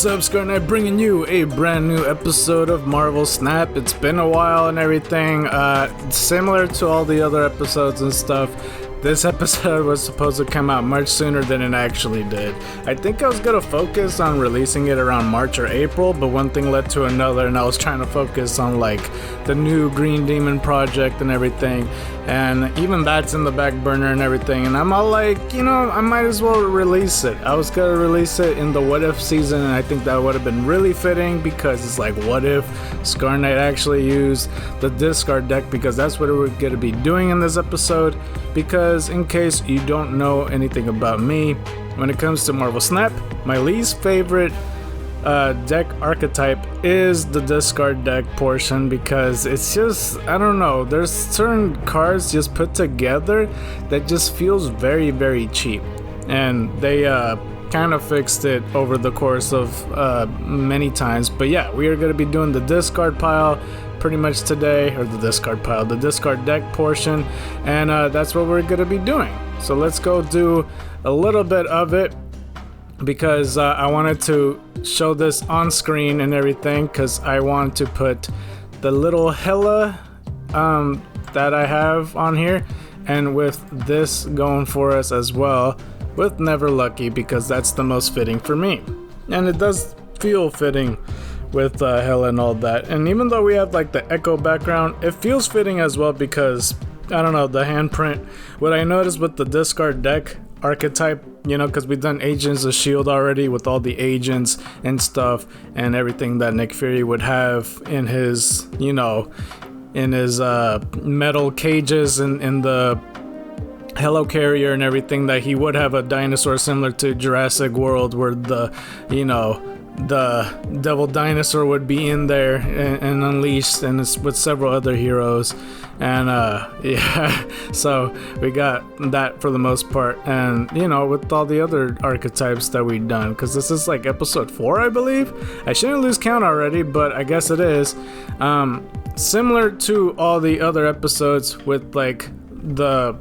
What's up, Scarnet, bringing you a brand new episode of Marvel Snap. It's been a while and everything, similar to all the other episodes and stuff. This episode was supposed to come out much sooner than it actually did. I think I was going to focus on releasing it around March or April, but one thing led to another, and I was trying to focus on like the new Green Demon project and everything, and even that's in the back burner and everything, and I'm all like, I might as well release it. I was going to release it in the What If season, and I think that would have been really fitting, because it's like, what if Scar Knight actually used the discard deck, because that's what we're going to be doing in this episode. Because in case you don't know anything about me, when it comes to Marvel Snap, my least favorite deck archetype is the discard deck portion, because it's just, I don't know, there's certain cards just put together that just feels very, very cheap, and they kind of fixed it over the course of many times. But yeah, we are going to be doing the discard pile pretty much today, or the discard deck portion, and that's what we're gonna be doing. So let's go do a little bit of it, because I wanted to show this on screen and everything, because I want to put the little Hela that I have on here, and with this going for us as well with Never Lucky, because that's the most fitting for me, and it does feel fitting with Hela and all that. And even though we have like the echo background, it feels fitting as well, because I don't know, the handprint. What I noticed with the discard deck archetype, because we've done Agents of S.H.I.E.L.D. already with all the agents and stuff and everything that Nick Fury would have in his, in his metal cages and in the helicarrier and everything, that he would have a dinosaur similar to Jurassic World, where the devil dinosaur would be in there and unleashed, and it's with several other heroes, and yeah, so we got that for the most part, and with all the other archetypes that we've done, because this is like episode 4, I believe. I shouldn't lose count already, but I guess it is. Similar to all the other episodes with like the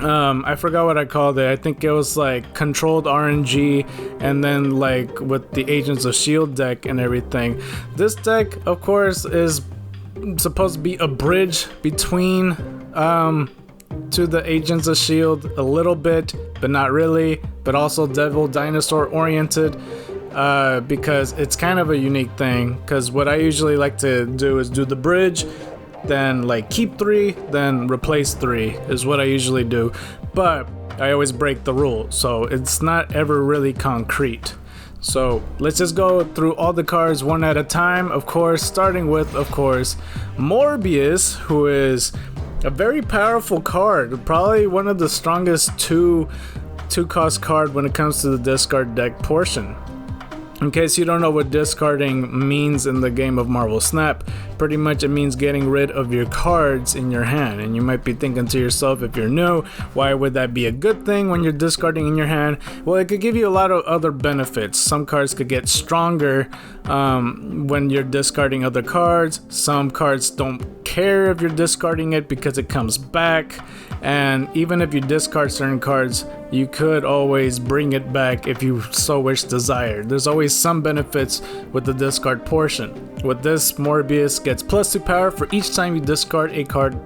I forgot what I called it. I think it was like controlled RNG, and then like with the Agents of S.H.I.E.L.D. deck and everything. This deck, of course, is supposed to be a bridge between to the Agents of S.H.I.E.L.D. a little bit, but not really, but also Devil Dinosaur oriented, because it's kind of a unique thing, because what I usually like to do is do the bridge, then like keep 3, then replace 3 is what I usually do, but I always break the rule, so it's not ever really concrete. So let's just go through all the cards one at a time, of course, starting with, of course, Morbius, who is a very powerful card, probably one of the strongest two cost card when it comes to the discard deck portion. In case you don't know what discarding means in the game of Marvel Snap, pretty much it means getting rid of your cards in your hand. And you might be thinking to yourself, if you're new, why would that be a good thing when you're discarding in your hand? Well, it could give you a lot of other benefits. Some cards could get stronger when you're discarding other cards. Some cards don't care if you're discarding it because it comes back. And even if you discard certain cards, you could always bring it back if you so wish desire. There's always some benefits with the discard portion. With this, Morbius gets +2 power for each time you discard a card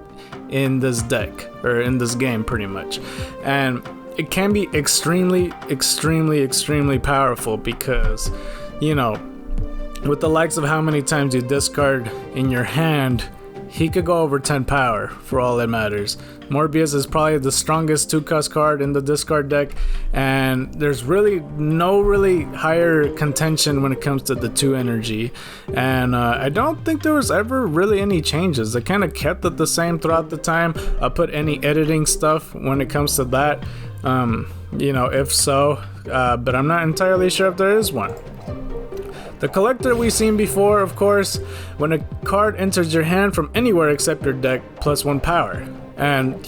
in this deck, or in this game pretty much. And it can be extremely, extremely, extremely powerful, because, with the likes of how many times you discard in your hand, he could go over 10 power for all that matters. Morbius is probably the strongest 2-cost card in the discard deck, and there's really no higher contention when it comes to the 2 energy. And I don't think there was ever really any changes. They kind of kept it the same throughout the time. I'll put any editing stuff when it comes to that, if so, but I'm not entirely sure if there is one. The collector we've seen before, of course, when a card enters your hand from anywhere except your deck, +1 power. And,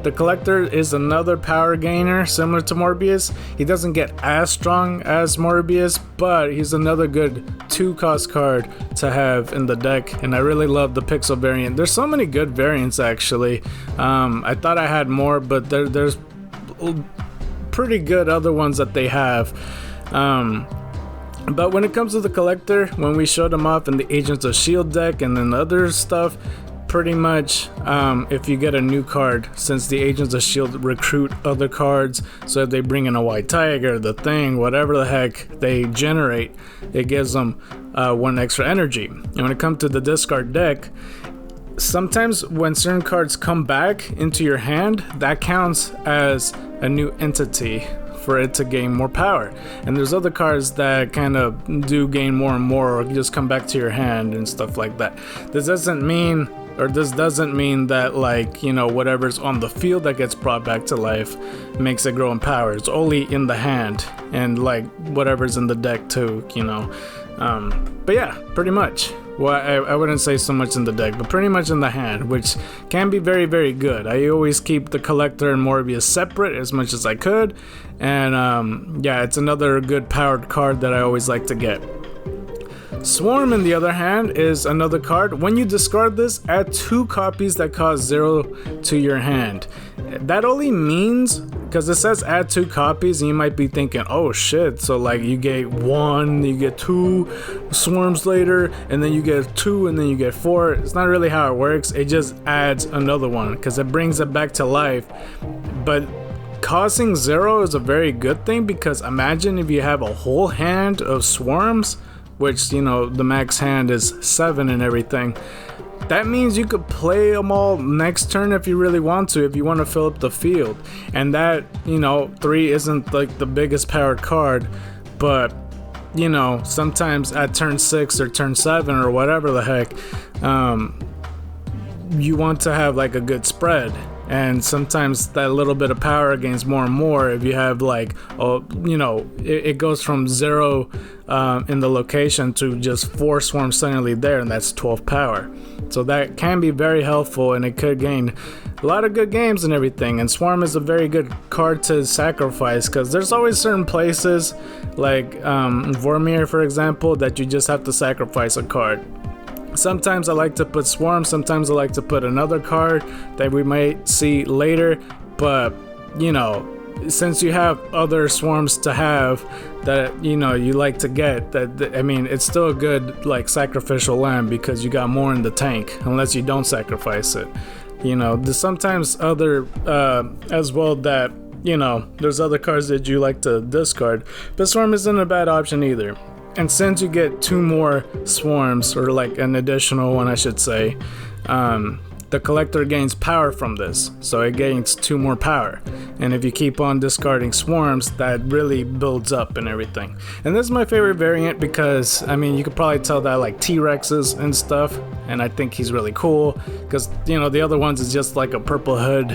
the collector is another power gainer similar to Morbius. He doesn't get as strong as Morbius, but he's another good 2-cost card to have in the deck. And I really love the Pixel variant. There's so many good variants, actually. I thought I had more, but there's pretty good other ones that they have. But when it comes to the collector, when we showed them off in the Agents of Shield deck and then other stuff, pretty much if you get a new card, since the Agents of Shield recruit other cards, so if they bring in a White Tiger, the Thing, whatever the heck they generate, it gives them 1 extra energy. And when it comes to the discard deck, sometimes when certain cards come back into your hand, that counts as a new entity for it to gain more power. And there's other cards that kind of do gain more and more, or just come back to your hand and stuff like that. This doesn't mean that, like, you know, whatever's on the field that gets brought back to life makes it grow in power. It's only in the hand, and like whatever's in the deck too, you know. But yeah, pretty much. Well, I wouldn't say so much in the deck, but pretty much in the hand, which can be very, very good. I always keep the Collector and Morbius separate as much as I could, and yeah, it's another good powered card that I always like to get. Swarm, on the other hand, is another card. When you discard this, add 2 copies that cost 0 to your hand. That only means, because it says add 2 copies, and you might be thinking, oh shit, so like you get 1, you get 2 swarms later, and then you get 2, and then you get 4. It's not really how it works. It just adds another one, because it brings it back to life. But costing 0 is a very good thing, because imagine if you have a whole hand of swarms, which, you know, the max hand is 7 and everything. That means you could play them all next turn if you really want to, if you want to fill up the field. And that, you know, 3 isn't like the biggest powered card, but, you know, sometimes at turn 6 or turn 7 or whatever the heck, you want to have like a good spread. And sometimes that little bit of power gains more and more if you have like, oh, you know, it goes from 0 in the location to just 4 swarms suddenly there, and that's 12 power. So that can be very helpful, and it could gain a lot of good games and everything. And Swarm is a very good card to sacrifice, because there's always certain places like Vormir, for example, that you just have to sacrifice a card. Sometimes I like to put Swarm, sometimes I like to put another card that we might see later, but, you know, since you have other swarms to have that, you know, you like to get, that I mean, it's still a good like sacrificial lamb, because you got more in the tank unless you don't sacrifice it. You know, there's sometimes other as well that, you know, there's other cards that you like to discard, but Swarm isn't a bad option either. And since you get 2 more swarms, or like an additional one I should say, the collector gains power from this, so it gains 2 more power. And if you keep on discarding swarms, that really builds up and everything. And this is my favorite variant, because I mean, you could probably tell that I like T-Rexes and stuff, and I think he's really cool, because, you know, the other ones is just like a purple hood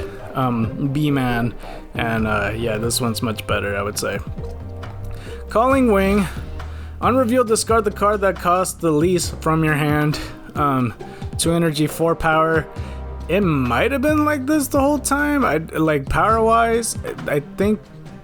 B-man, and yeah, this one's much better, I would say. Calling Wing. On reveal, discard the card that costs the least from your hand. 2 energy, 4 power. It might have been like this the whole time. Like power wise, I think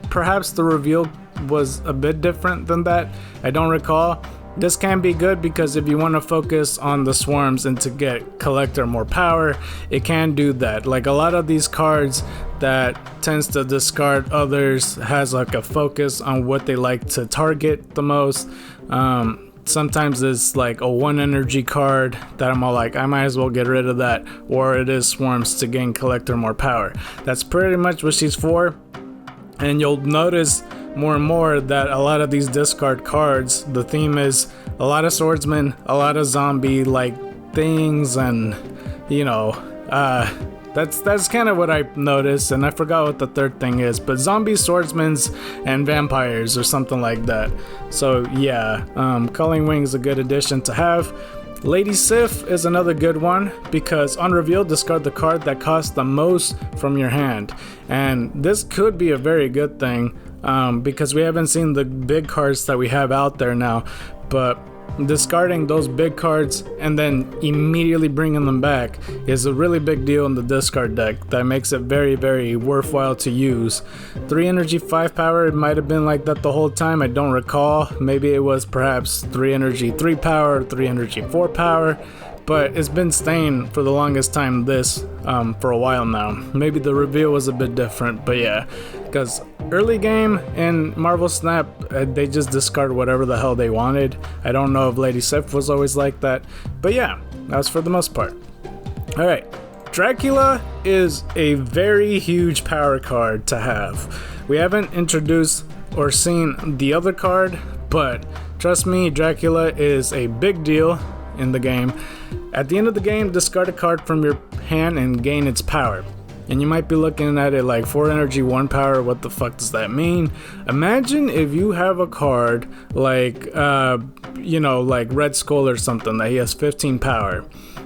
perhaps the reveal was a bit different than that. I don't recall. This can be good, because if you want to focus on the swarms and to get collector more power, it can do that. Like a lot of these cards that tends to discard others has like a focus on what they like to target the most. Sometimes it's like a 1 energy card that I'm all like, I might as well get rid of that, or it is swarms to gain collector more power. That's pretty much what she's for. And you'll notice more and more that a lot of these discard cards, the theme is a lot of swordsmen, a lot of zombie like things, and you know, that's kind of what I noticed. And I forgot what the third thing is, but zombie, swordsmans, and vampires or something like that. So yeah, Culling Wing is a good addition to have. Lady Sif is another good one, because on reveal, discard the card that costs the most from your hand. And this could be a very good thing, because we haven't seen the big cards that we have out there now, but discarding those big cards and then immediately bringing them back is a really big deal in the discard deck that makes it very, very worthwhile to use. 3 energy, 5 power, it might have been like that the whole time, I don't recall. Maybe it was perhaps 3 energy, 3 power, 3 energy, 4 power, but it's been staying for the longest time for a while now. Maybe the reveal was a bit different, but yeah, because early game in Marvel Snap, they just discard whatever the hell they wanted. I don't know if Lady Sif was always like that, but yeah, that was for the most part. Alright, Dracula is a very huge power card to have. We haven't introduced or seen the other card, but trust me, Dracula is a big deal in the game. At the end of the game, discard a card from your hand and gain its power. And you might be looking at it like 4 energy, 1 power, what the fuck does that mean? Imagine if you have a card like, like Red Skull or something, that he has 15 power,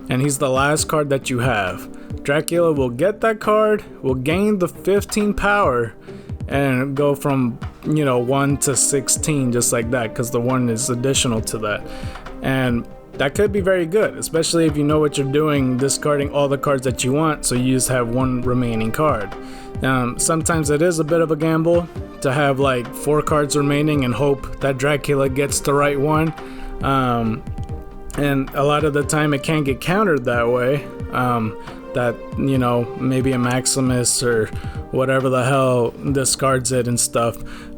and he's the last card that you have. Dracula will get that card, will gain the 15 power, and go from 1 to 16 just like that, because the 1 is additional to that. And that could be very good, especially if you know what you're doing, discarding all the cards that you want, so you just have 1 remaining card. Sometimes it is a bit of a gamble to have like 4 cards remaining and hope that Dracula gets the right one. And a lot of the time it can get countered that way. That maybe a Maximus or whatever the hell discards it and stuff.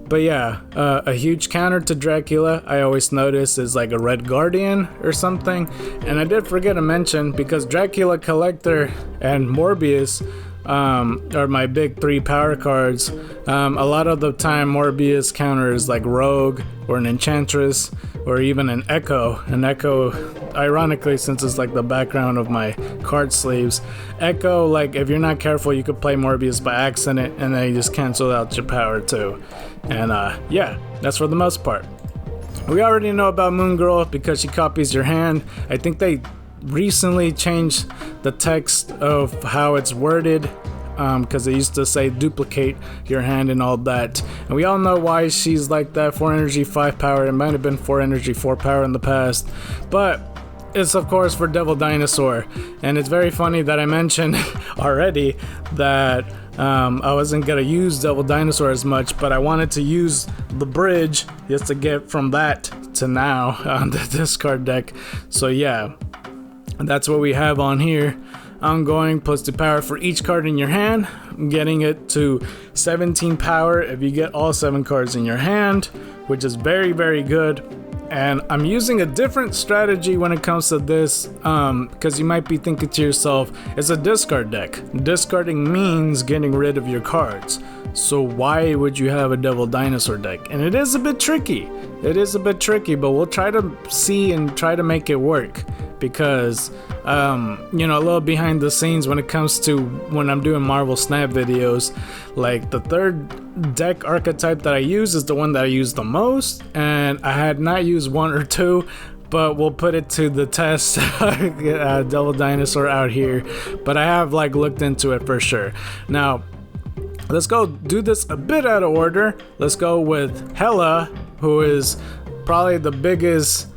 But yeah, a huge counter to Dracula I always notice is like a Red Guardian or something. And I did forget to mention, because Dracula Collector and Morbius are my big 3 power cards. A lot of the time Morbius counters like Rogue or an Enchantress or even an Echo. An Echo, ironically, since it's like the background of my card sleeves, Echo, like if you're not careful, you could play Morbius by accident and then you just cancel out your power too. And yeah, that's for the most part. We already know about Moon Girl because she copies your hand. I think they recently changed the text of how it's worded, because it used to say duplicate your hand and all that. And we all know why she's like that. 4 energy, 5 power. It might have been 4 energy, 4 power in the past, but it's of course for Devil Dinosaur. And it's very funny that I mentioned already that I wasn't gonna use Devil Dinosaur as much, but I wanted to use the bridge just to get from that to now on the discard deck. So yeah, that's what we have on here. Ongoing plus 2 power for each card in your hand, getting it to 17 power if you get all 7 cards in your hand, which is very, very good. And I'm using a different strategy when it comes to this, because you might be thinking to yourself, it's a discard deck. Discarding means getting rid of your cards. So why would you have a Devil Dinosaur deck? And it is a bit tricky. It is a bit tricky, but we'll try to see and try to make it work. Because, a little behind the scenes when it comes to when I'm doing Marvel Snap videos, like the 3rd deck archetype that I use is the one that I use the most, and I had not used 1 or 2, but we'll put it to the test. Devil Dinosaur out here, but I have like looked into it for sure. Now, let's go do this a bit out of order. Let's go with Hela, who is probably the biggest,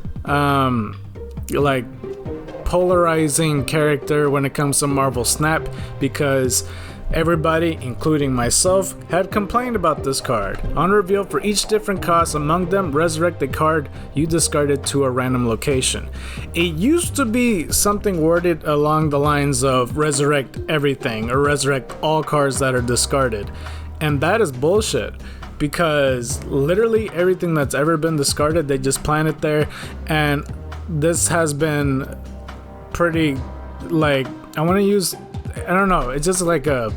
polarizing character when it comes to Marvel Snap, because everybody, including myself, had complained about this card. On reveal, for each different cost among them, resurrect the card you discarded to a random location. It used to be something worded along the lines of resurrect everything or resurrect all cards that are discarded, and that is bullshit. Because literally everything that's ever been discarded, they just plant it there. And this has been pretty, I want to use, I don't know, it's just like I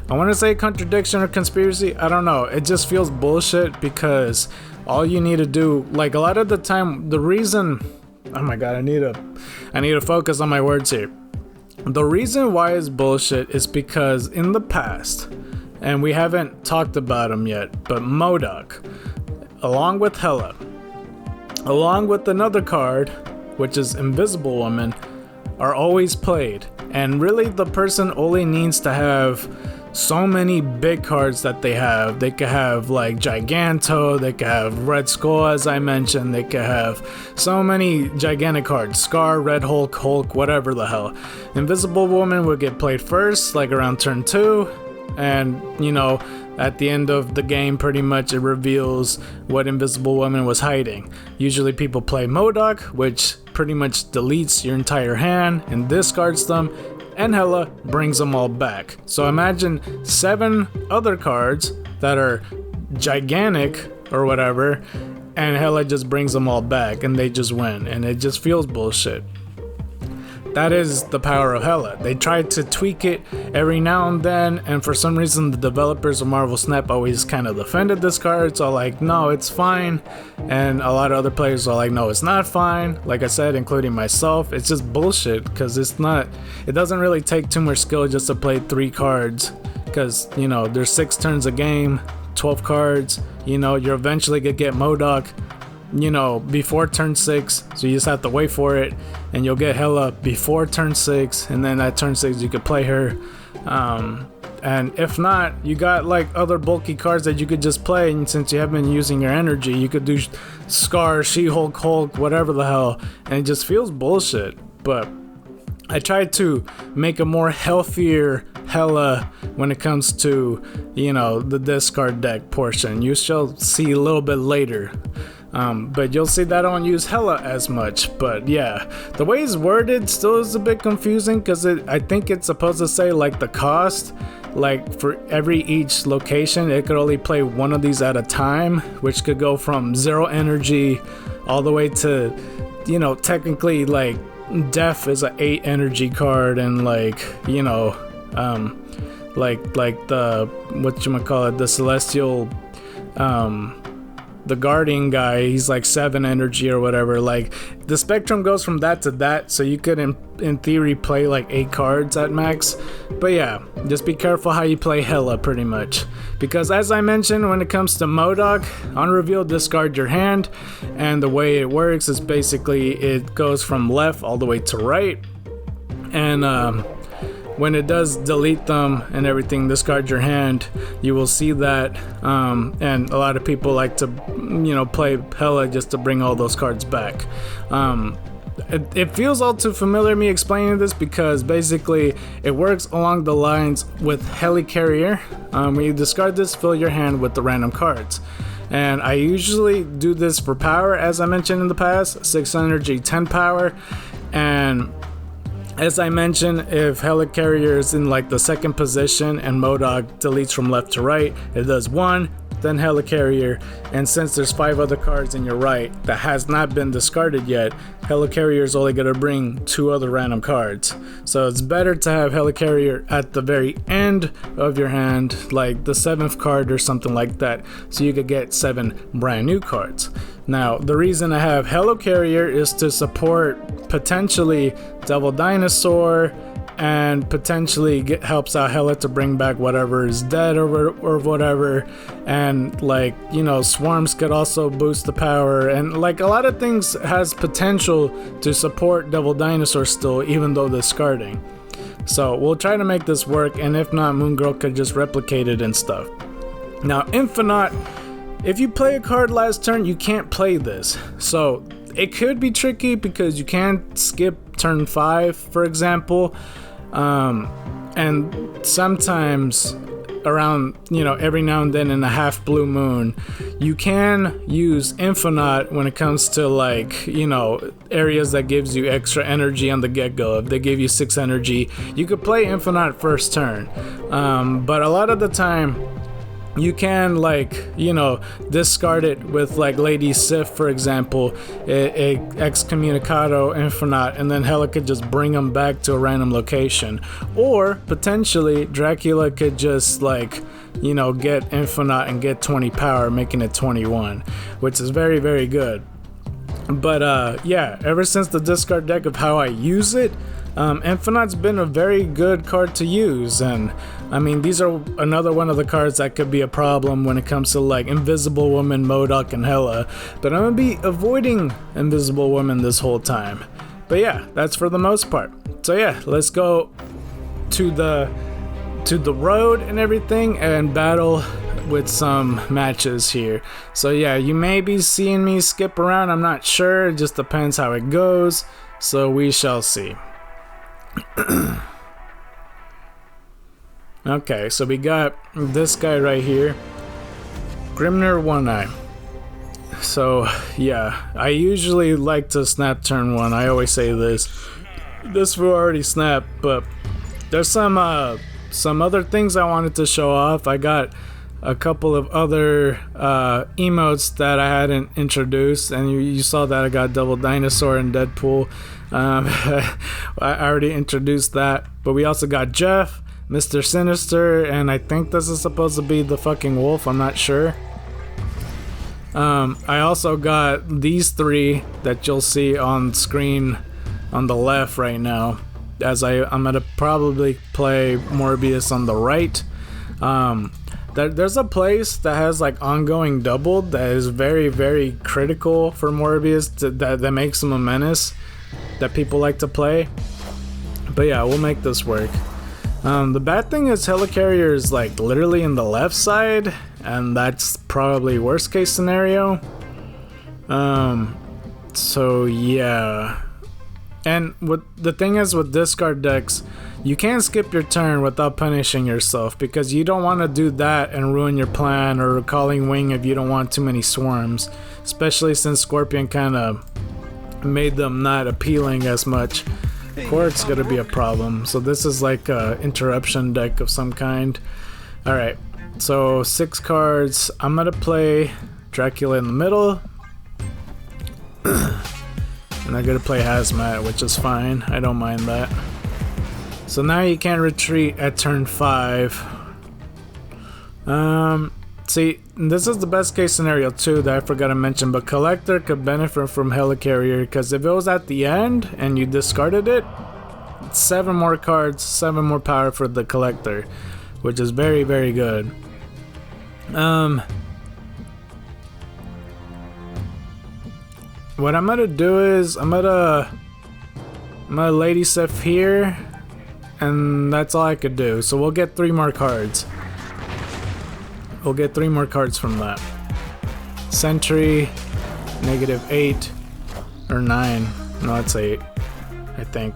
want to say contradiction or conspiracy, I don't know, it just feels bullshit. Because all you need to do, like a lot of the time, the reason, oh my god, I need to focus on my words here. The reason why it's bullshit is because in the past, and we haven't talked about him yet, but Modock, along with Hela, along with another card, which is Invisible Woman, are always played. And really the person only needs to have so many big cards that they have. They could have like Giganto, they could have Red Skull as I mentioned, they could have so many gigantic cards, Scar, Red Hulk, Hulk, whatever the hell. Invisible Woman would get played first, like around turn 2, and at the end of the game, pretty much it reveals what Invisible Woman was hiding. Usually people play Modock, which pretty much deletes your entire hand and discards them, and Hela brings them all back. So imagine 7 other cards that are gigantic or whatever, and Hela just brings them all back and they just win, and it just feels bullshit. That is the power of Hela. They tried to tweak it every now and then, and for some reason the developers of Marvel Snap always kind of defended this card, so like, no, it's fine. And a lot of other players are like, no, it's not fine. Like I said, including myself, it's just bullshit, because it doesn't really take too much skill just to play 3 cards, because, you know, there's 6 turns a game, 12 cards, you know, you're eventually gonna get Modock, you know, before turn 6, so you just have to wait for it, and you'll get Hela before turn 6, and then at turn 6 you could play her, and if not, you got like other bulky cards that you could just play, and since you haven't been using your energy, you could do Scar, She-Hulk, Hulk, whatever the hell, and it just feels bullshit. But I tried to make a more healthier Hela when it comes to, you know, the discard deck portion. You shall see a little bit later. But you'll see that I don't use Hela as much. But yeah, the way it's worded still is a bit confusing, because I think it's supposed to say like the cost, like for each location it could only play one of these at a time, which could go from 0 energy all the way to, you know, technically like Death is an 8 energy card, and like, you know, like the whatchamacallit, the Celestial, the Guardian guy, he's like 7 energy or whatever. Like the spectrum goes from that to that, so you could in theory play like 8 cards at max. But yeah, just be careful how you play Hela pretty much, because as I mentioned, when it comes to Modock, on reveal discard your hand, and the way it works is basically it goes from left all the way to right, and when it does delete them and everything, discard your hand, you will see that, and a lot of people like to, you know, play Hela just to bring all those cards back. It feels all too familiar me explaining this, because basically it works along the lines with Helicarrier. When you discard this, fill your hand with the random cards. And I usually do this for power, as I mentioned in the past, 6 energy, 10 power, and as I mentioned, if Helicarrier is in like the 2nd position and Modock deletes from left to right, it does 1, then Helicarrier, and since there's 5 other cards in your right that has not been discarded yet, Helicarrier is only going to bring 2 other random cards. So it's better to have Helicarrier at the very end of your hand, like the 7th card or something like that, so you could get 7 brand new cards. Now, the reason I have Helicarrier is to support potentially Devil Dinosaur, and potentially helps out Hela to bring back whatever is dead or whatever, and like, you know, swarms could also boost the power, and like a lot of things has potential to support Devil Dinosaur still, even though discarding. So we'll try to make this work, and if not, Moon Girl could just replicate it and stuff. Now, Infinite, if you play a card last turn, you can't play this, so it could be tricky because you can't skip turn 5, for example. And sometimes around, you know, every now and then in a half blue moon, you can use Infinite when it comes to like, you know, areas that gives you extra energy on the get-go. If they give you 6 energy, you could play Infinite first turn. But a lot of the time, you can, like, you know, discard it with like Lady Sif, for example, a Excommunicado Infinite, and then Hela could just bring them back to a random location. Or potentially Dracula could just like, you know, get Infinite and get 20 power, making it 21, which is very, very good. But yeah, ever since the discard deck of how I use it, Infinite's been a very good card to use, and I mean, these are another one of the cards that could be a problem when it comes to like Invisible Woman, Modock, and Hela, but I'm gonna be avoiding Invisible Woman this whole time. But yeah, that's for the most part. So yeah, let's go to the road and everything and battle with some matches here. So yeah, you may be seeing me skip around, I'm not sure, it just depends how it goes, so we shall see. Okay, so we got this guy right here, Grimner One Eye. So yeah, I usually like to snap turn 1. I always say this. This will already snap, but there's some other things I wanted to show off. I got a couple of other emotes that I hadn't introduced, and you saw that I got double Dinosaur and Deadpool. I already introduced that, but we also got Jeff, Mr. Sinister, and I think this is supposed to be the fucking wolf. I'm not sure. I also got these 3 that you'll see on screen on the left right now, as I'm gonna probably play Morbius on the right. There's a place that has like ongoing doubled that is very, very critical for Morbius that makes him a menace that people like to play. But yeah, we'll make this work. The bad thing is Helicarrier is like literally in the left side, and that's probably worst case scenario. So yeah. And what the thing is with discard decks, you can't skip your turn without punishing yourself, because you don't want to do that and ruin your plan or calling wing if you don't want too many swarms, especially since Scorpion kind of made them not appealing as much. Court's gonna be a problem, so this is like a interruption deck of some kind. Alright, so 6 cards. I'm gonna play Dracula in the middle. And I'm gonna play Hazmat, which is fine. I don't mind that. So now you can't retreat at turn 5. See, this is the best case scenario too that I forgot to mention, but Collector could benefit from Helicarrier, because if it was at the end and you discarded it, 7 more cards, 7 more power for the Collector, which is very, very good. What I'm gonna do is I'm gonna Lady Sif here, and that's all I could do. So we'll get 3 more cards. We'll get 3 more cards from that. Sentry, -8 or 9. No, it's 8. I think.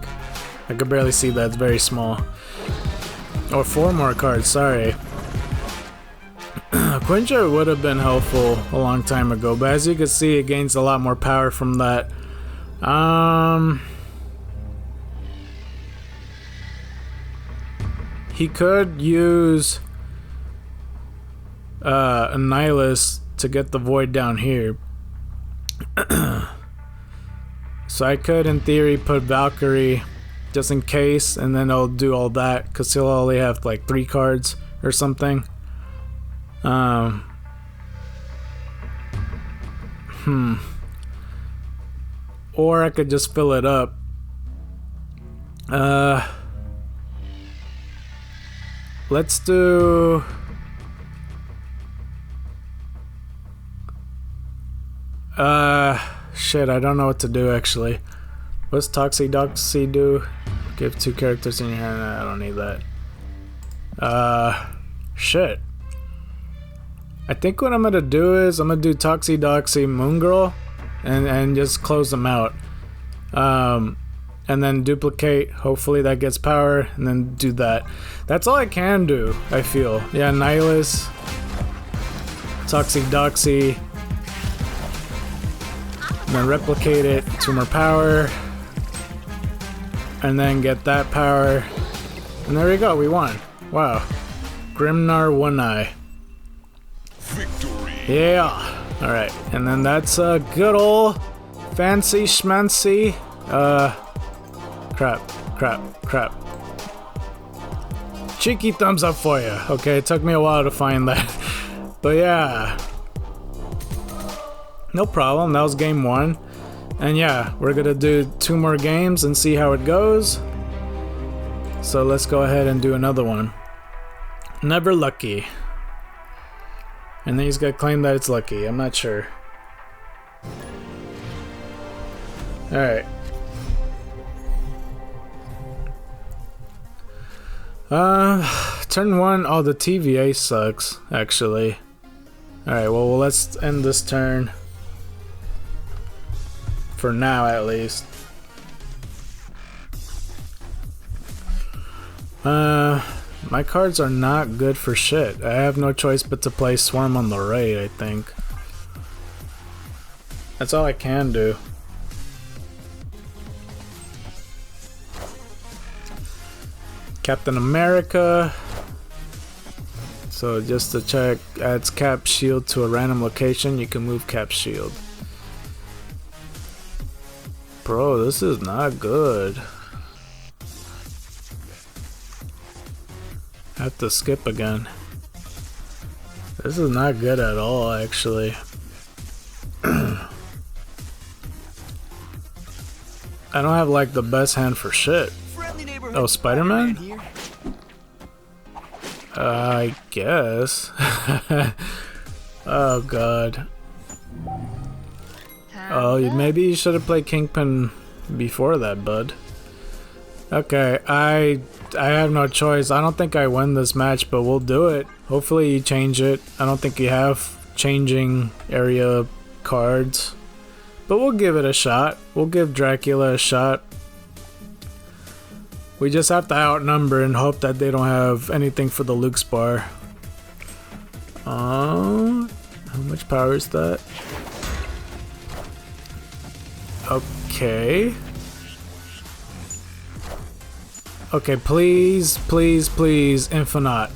I could barely see that. It's very small. Or 4 more cards. Sorry. Quinja would have been helpful a long time ago, but as you can see, it gains a lot more power from that. He could use Annihilus to get the void down here. So I could, in theory, put Valkyrie just in case, and then I'll do all that, because he'll only have like 3 cards or something. Or I could just fill it up. Let's do... shit, I don't know what to do actually. What's Toxidoxy do? Give 2 characters in your hand. I don't need that. Shit. I think what I'm gonna do is I'm gonna do Toxidoxy Moon Girl and just close them out. And then duplicate, hopefully that gets power, and then do that. That's all I can do, I feel. Yeah, Nihilus, Toxidoxy, and then replicate it, 2 more power, and then get that power, and there we go, we won. Wow. Grimnar One Eye. Victory. Yeah. Alright, and then that's a good old fancy schmancy. Crap. Cheeky thumbs up for you. Okay, it took me a while to find that. But yeah. No problem, that was game 1. And yeah, we're gonna do 2 more games and see how it goes. So let's go ahead and do another one. Never lucky. And then he's gonna claim that it's lucky. I'm not sure. Alright. Turn 1. Oh, the TVA sucks, actually. Alright, well, let's end this turn. For now, at least. My cards are not good for shit. I have no choice but to play Swarm on the right, I think. That's all I can do. Captain America. So just to check, adds Cap Shield to a random location. You can move Cap Shield. Bro, this is not good. I have to skip again. This is not good at all, actually. I don't have like the best hand for shit. Oh, Spider-Man? I guess. Oh god. Oh, maybe you should have played Kingpin before that, bud. Okay, I have no choice. I don't think I win this match, but we'll do it. Hopefully you change it. I don't think you have changing area cards, but we'll give it a shot. We'll give Dracula a shot. We just have to outnumber and hope that they don't have anything for the Luke's bar. How much power is that? Okay. Okay, please, please, please, Infinite.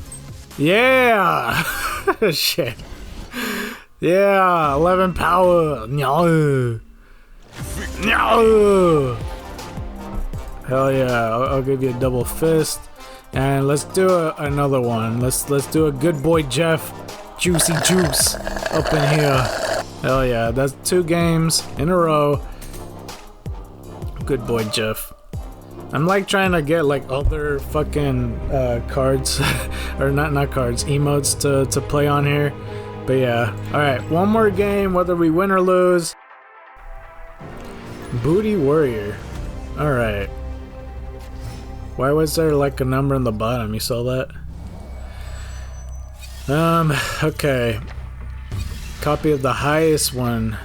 Yeah! Shit. Yeah, 11 power. No. No. Hell yeah, I'll give you a double fist. And let's do another one. Let's do a good boy Jeff. Juicy juice up in here. Hell yeah, that's 2 games in a row. Good boy Jeff. I'm like trying to get like other fucking cards or not cards, emotes to play on here. But yeah. Alright, one more game whether we win or lose. Booty Warrior. Alright. Why was there like a number on the bottom? You saw that? Okay. Copy of the highest one.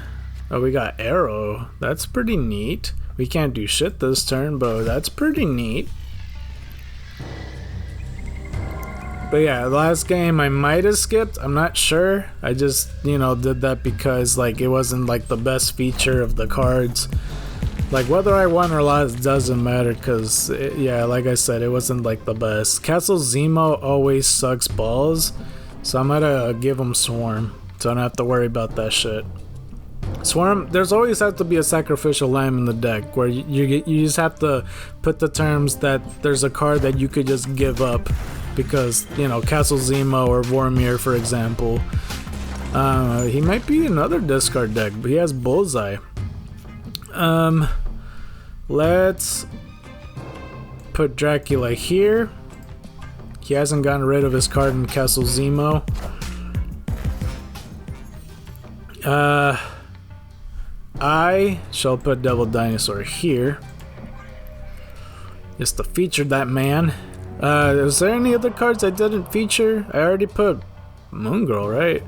Oh, we got Arrow. That's pretty neat. We can't do shit this turn, but that's pretty neat. But yeah, last game I might have skipped. I'm not sure. I just, you know, did that because like it wasn't like the best feature of the cards. Like whether I won or lost doesn't matter because, yeah, like I said, it wasn't like the best. Castle Zemo always sucks balls, so I'm gonna give him Swarm, so I don't have to worry about that shit. Swarm, there's always have to be a sacrificial lamb in the deck where you just have to put the terms that there's a card that you could just give up because, you know, Castle Zemo or Vormir, for example. He might be another discard deck, but he has Bullseye. Let's put Dracula here. He hasn't gotten rid of his card in Castle Zemo. I shall put Devil Dinosaur here. Just to feature that man. Is there any other cards I didn't feature? I already put Moon Girl, right?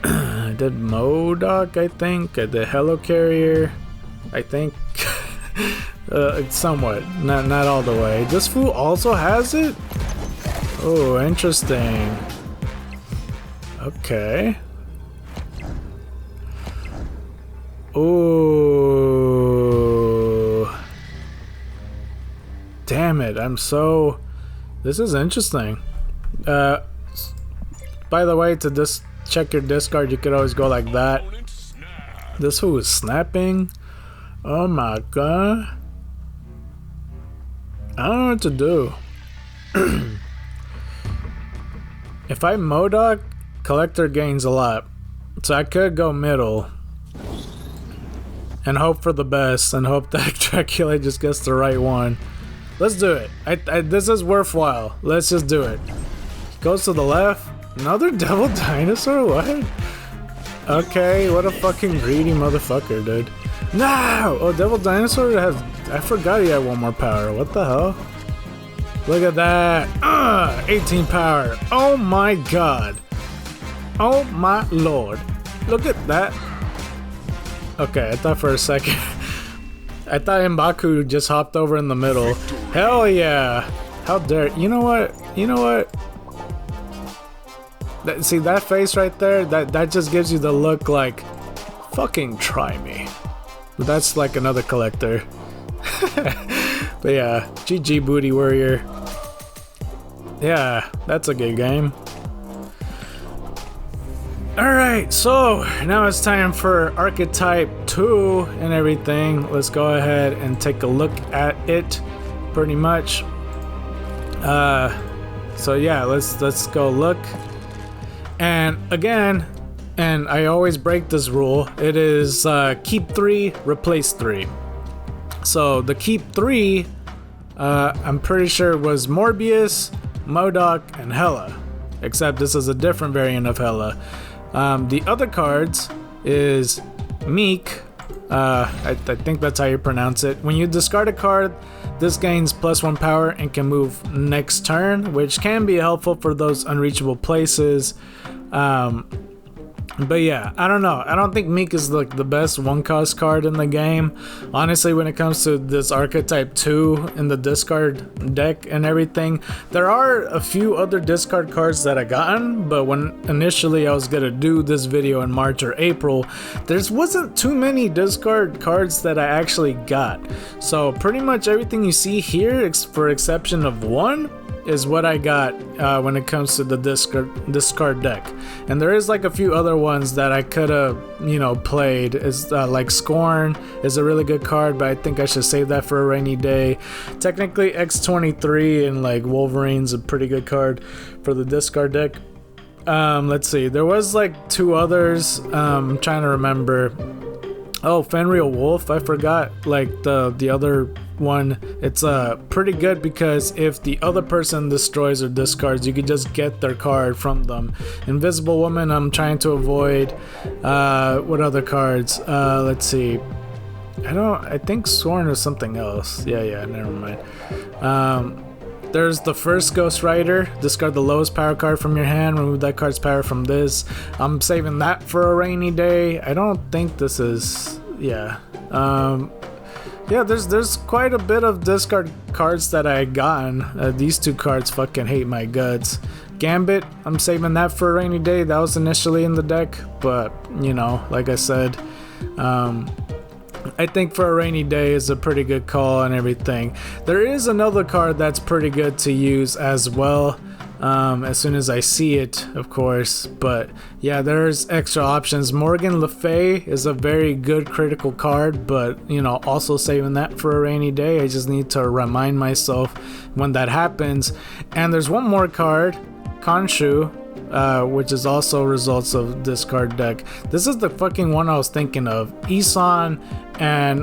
I did Modock, I think. I did Helicarrier, I think. Somewhat. Not all the way. This fool also has it? Oh, interesting. Okay. Ooh. Damn it, this is interesting. By the way, to check your discard, you could always go like that. This fool is snapping. Oh my god. I don't know what to do. If I Modoc, Collector gains a lot. So I could go middle. And hope for the best, and hope that Dracula just gets the right one. Let's do it. This is worthwhile. Let's just do it. Goes to the left. Another Devil Dinosaur? What? Okay, what a fucking greedy motherfucker, dude. No! Oh, Devil Dinosaur has... I forgot he had one more power. What the hell? Look at that. 18 power. Oh my god. Oh my lord. Look at that. Okay, I thought for a second... I thought M'Baku just hopped over in the middle. Hell yeah! How dare you know what? You know what? See that face right there? That just gives you the look like, fucking try me. But that's like another collector. But yeah, GG Booty Warrior. Yeah, that's a good game. Alright, so now it's time for Archetype 2 and everything. Let's go ahead and take a look at it, pretty much. So yeah, let's go look. And again, and I always break this rule, it is keep 3, replace 3. So the keep 3, I'm pretty sure was Morbius, Modock, and Hela. Except this is a different variant of Hela. The other cards is Meek. I think that's how you pronounce it. When you discard a card, this gains +1 power and can move next turn, which can be helpful for those unreachable places. But yeah, I don't know. I don't think Meek is like the best one-cost card in the game. Honestly, when it comes to this Archetype 2 in the discard deck and everything, there are a few other discard cards that I gotten, but when initially I was gonna do this video in March or April, there wasn't too many discard cards that I actually got. So pretty much everything you see here, for exception of one, is what I got when it comes to the discard deck. And there is like a few other ones that I could have, you know, played. Is like Scorn is a really good card, but I think I should save that for a rainy day. Technically X-23 and like Wolverine's a pretty good card for the discard deck. Let's see, there was like 2 others. I'm trying to remember. Oh, Fenrir Wolf, I forgot like the other one. It's pretty good because if the other person destroys or discards, you can just get their card from them. Invisible Woman, I'm trying to avoid. What other cards? Let's see. I think Sworn is something else. Yeah, never mind. There's the first Ghost Rider. Discard the lowest power card from your hand. Remove that card's power from this. I'm saving that for a rainy day. I don't think this is... Yeah. Yeah, there's quite a bit of discard cards that I gotten. These 2 cards fucking hate my guts. Gambit, I'm saving that for a rainy day. That was initially in the deck, but, you know, like I said... I think for a rainy day is a pretty good call and everything. There is another card that's pretty good to use as well, as soon as I see it, of course. But yeah, there's extra options. Morgan Le Fay is a very good critical card, but you know, also saving that for a rainy day. I just need to remind myself when that happens. And there's one more card, Khonshu, which is also results of discard deck. This is the fucking one I was thinking of. Isan and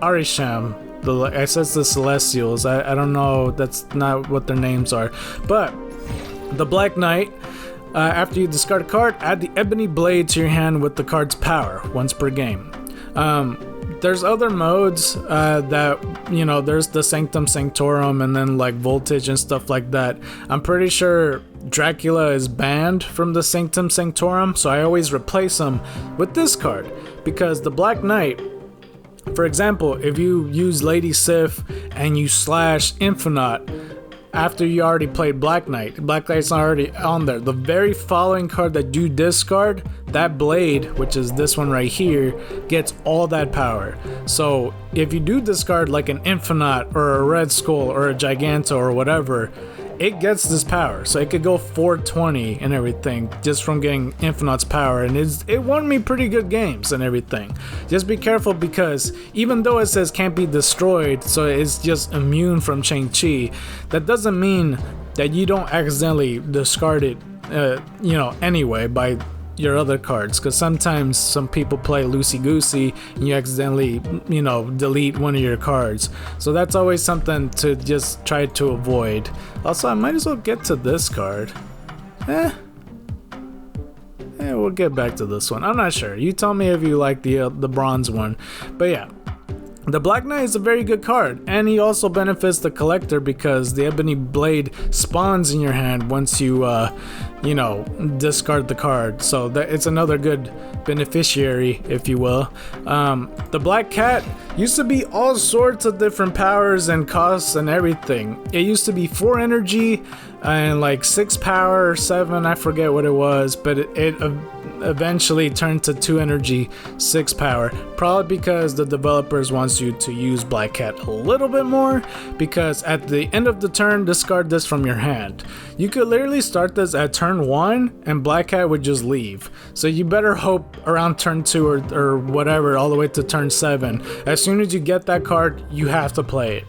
Arishem. I said the Celestials. I don't know. That's not what their names are. But the Black Knight. After you discard a card, add the Ebony Blade to your hand with the card's power once per game. There's other modes that, you know, there's the Sanctum Sanctorum and then like Voltage and stuff like that. I'm pretty sure Dracula is banned from the Sanctum Sanctorum, so I always replace him with this card because the Black Knight, for example, if you use Lady Sif and you slash Infinite after you already played Black Knight's already on there. The very following card that you discard, that blade, which is this one right here, gets all that power. So if you do discard like an Infinite or a Red Skull or a Giganto or whatever, it gets this power. So it could go 420 and everything just from getting Infinite's power, and it won me pretty good games and everything. Just be careful because even though it says can't be destroyed, so it's just immune from Shang-Chi, that doesn't mean that you don't accidentally discard it anyway by your other cards, because sometimes some people play loosey-goosey and you accidentally, delete one of your cards. So that's always something to just try to avoid. Also, I might as well get to this card. We'll get back to this one. I'm not sure. You tell me if you like the bronze one. But yeah, the Black Knight is a very good card, and he also benefits the collector because the Ebony Blade spawns in your hand once you discard the card. So that it's another good beneficiary, if you will. The Black Cat used to be all sorts of different powers and costs and everything. It used to be 4 energy and like 6 power, 7, I forget what it was, but it eventually turned to 2 energy, 6 power, probably because the developers wants you to use Black Cat a little bit more, because at the end of the turn, discard this from your hand. You could literally start this at turn 1 and Black Cat would just leave, so you better hope around turn 2 or whatever, all the way to turn 7. As soon as you get that card, you have to play it.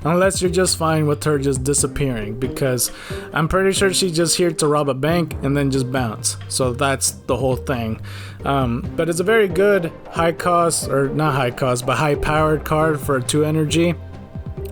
Unless you're just fine with her just disappearing, because I'm pretty sure she's just here to rob a bank and then just bounce. So that's the whole thing. But it's a very good high cost, or not high cost, but high powered card for 2 energy.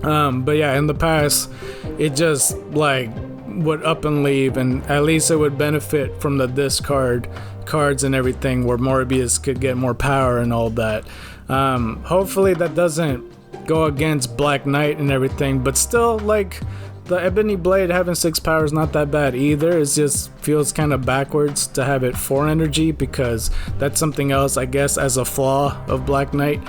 But yeah, in the past, it just like would up and leave, and at least it would benefit from the discard cards and everything, where Morbius could get more power and all that. Hopefully that doesn't go against Black Knight and everything, but still, like, the Ebony Blade having 6 power is not that bad either. It just feels kind of backwards to have it 4 energy, because that's something else, I guess, as a flaw of Black Knight.